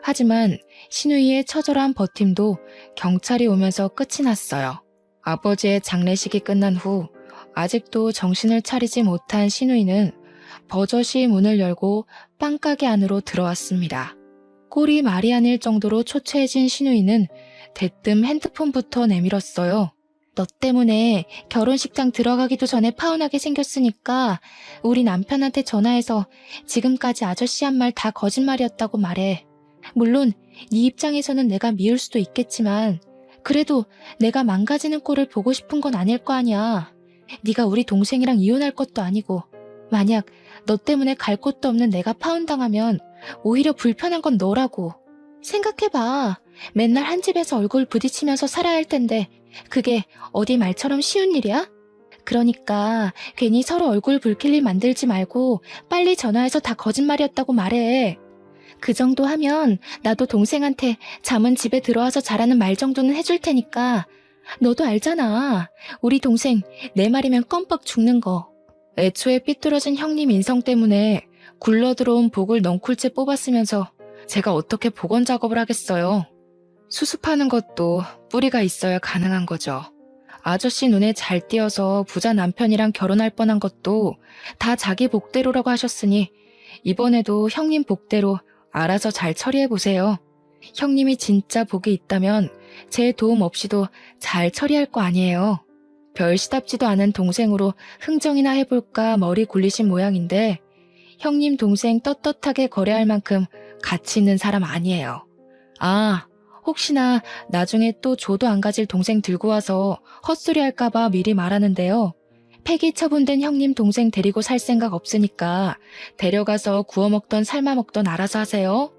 하지만 시누이의 처절한 버팀도 경찰이 오면서 끝이 났어요. 아버지의 장례식이 끝난 후 아직도 정신을 차리지 못한 시누이는 버젓이 문을 열고 빵가게 안으로 들어왔습니다. 꼴이 말이 아닐 정도로 초췌해진 시누이는 대뜸 핸드폰부터 내밀었어요. 너 때문에 결혼식장 들어가기도 전에 파혼하게 생겼으니까 우리 남편한테 전화해서 지금까지 아저씨 한 말 다 거짓말이었다고 말해. 물론 네 입장에서는 내가 미울 수도 있겠지만 그래도 내가 망가지는 꼴을 보고 싶은 건 아닐 거 아니야. 네가 우리 동생이랑 이혼할 것도 아니고 만약 너 때문에 갈 곳도 없는 내가 파혼당하면 오히려 불편한 건 너라고. 생각해봐. 맨날 한 집에서 얼굴 부딪히면서 살아야 할 텐데 그게 어디 말처럼 쉬운 일이야? 그러니까 괜히 서로 얼굴 붉힐 일 만들지 말고 빨리 전화해서 다 거짓말이었다고 말해. 그 정도 하면 나도 동생한테 잠은 집에 들어와서 자라는 말 정도는 해줄 테니까. 너도 알잖아. 우리 동생 내 말이면 껌뻑 죽는 거. 애초에 삐뚤어진 형님 인성 때문에 굴러들어온 복을 넝쿨째 뽑았으면서 제가 어떻게 복원 작업을 하겠어요. 수습하는 것도 뿌리가 있어야 가능한 거죠. 아저씨 눈에 잘 띄어서 부자 남편이랑 결혼할 뻔한 것도 다 자기 복대로라고 하셨으니 이번에도 형님 복대로 알아서 잘 처리해보세요. 형님이 진짜 복이 있다면 제 도움 없이도 잘 처리할 거 아니에요. 별 시답지도 않은 동생으로 흥정이나 해볼까 머리 굴리신 모양인데 형님 동생 떳떳하게 거래할 만큼 가치 있는 사람 아니에요. 아, 혹시나 나중에 또 조도 안 가질 동생 들고 와서 헛소리 할까봐 미리 말하는데요. 폐기 처분된 형님 동생 데리고 살 생각 없으니까 데려가서 구워 먹던 삶아 먹던 알아서 하세요.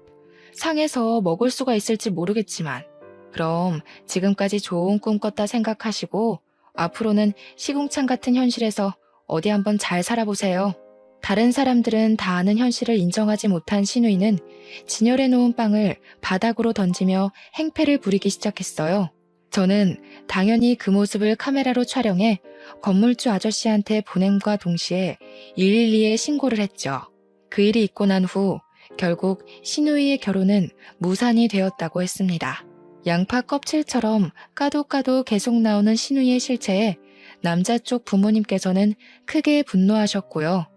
상해서 먹을 수가 있을지 모르겠지만 그럼 지금까지 좋은 꿈 꿨다 생각하시고 앞으로는 시궁창 같은 현실에서 어디 한번 잘 살아보세요. 다른 사람들은 다 아는 현실을 인정하지 못한 신우이는 진열해 놓은 빵을 바닥으로 던지며 행패를 부리기 시작했어요. 저는 당연히 그 모습을 카메라로 촬영해 건물주 아저씨한테 보냄과 동시에 112에 신고를 했죠. 그 일이 있고 난 후 결국 신우이의 결혼은 무산이 되었다고 했습니다. 양파 껍질처럼 까도 계속 나오는 신우이의 실체에 남자 쪽 부모님께서는 크게 분노하셨고요.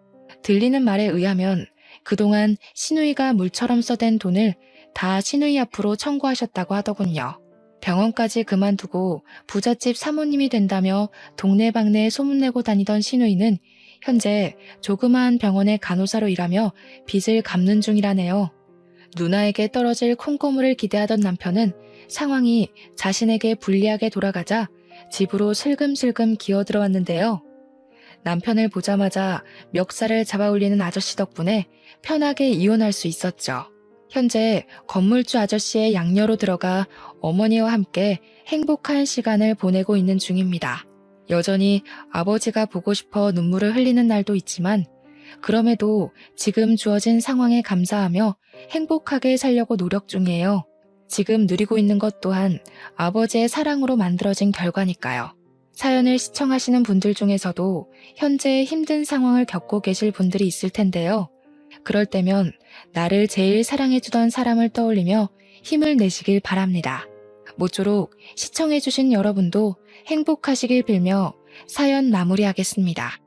들리는 말에 의하면 그동안 신우이가 물처럼 써댄 돈을 다 신우이 앞으로 청구하셨다고 하더군요. 병원까지 그만두고 부잣집 사모님이 된다며 동네방네에 소문내고 다니던 신우이는 현재 조그마한 병원의 간호사로 일하며 빚을 갚는 중이라네요. 누나에게 떨어질 콩고물을 기대하던 남편은 상황이 자신에게 불리하게 돌아가자 집으로 슬금슬금 기어들어왔는데요. 남편을 보자마자 멱살을 잡아올리는 아저씨 덕분에 편하게 이혼할 수 있었죠. 현재 건물주 아저씨의 양녀로 들어가 어머니와 함께 행복한 시간을 보내고 있는 중입니다. 여전히 아버지가 보고 싶어 눈물을 흘리는 날도 있지만 그럼에도 지금 주어진 상황에 감사하며 행복하게 살려고 노력 중이에요. 지금 누리고 있는 것 또한 아버지의 사랑으로 만들어진 결과니까요. 사연을 시청하시는 분들 중에서도 현재 힘든 상황을 겪고 계실 분들이 있을 텐데요. 그럴 때면 나를 제일 사랑해주던 사람을 떠올리며 힘을 내시길 바랍니다. 모쪼록 시청해주신 여러분도 행복하시길 빌며 사연 마무리하겠습니다.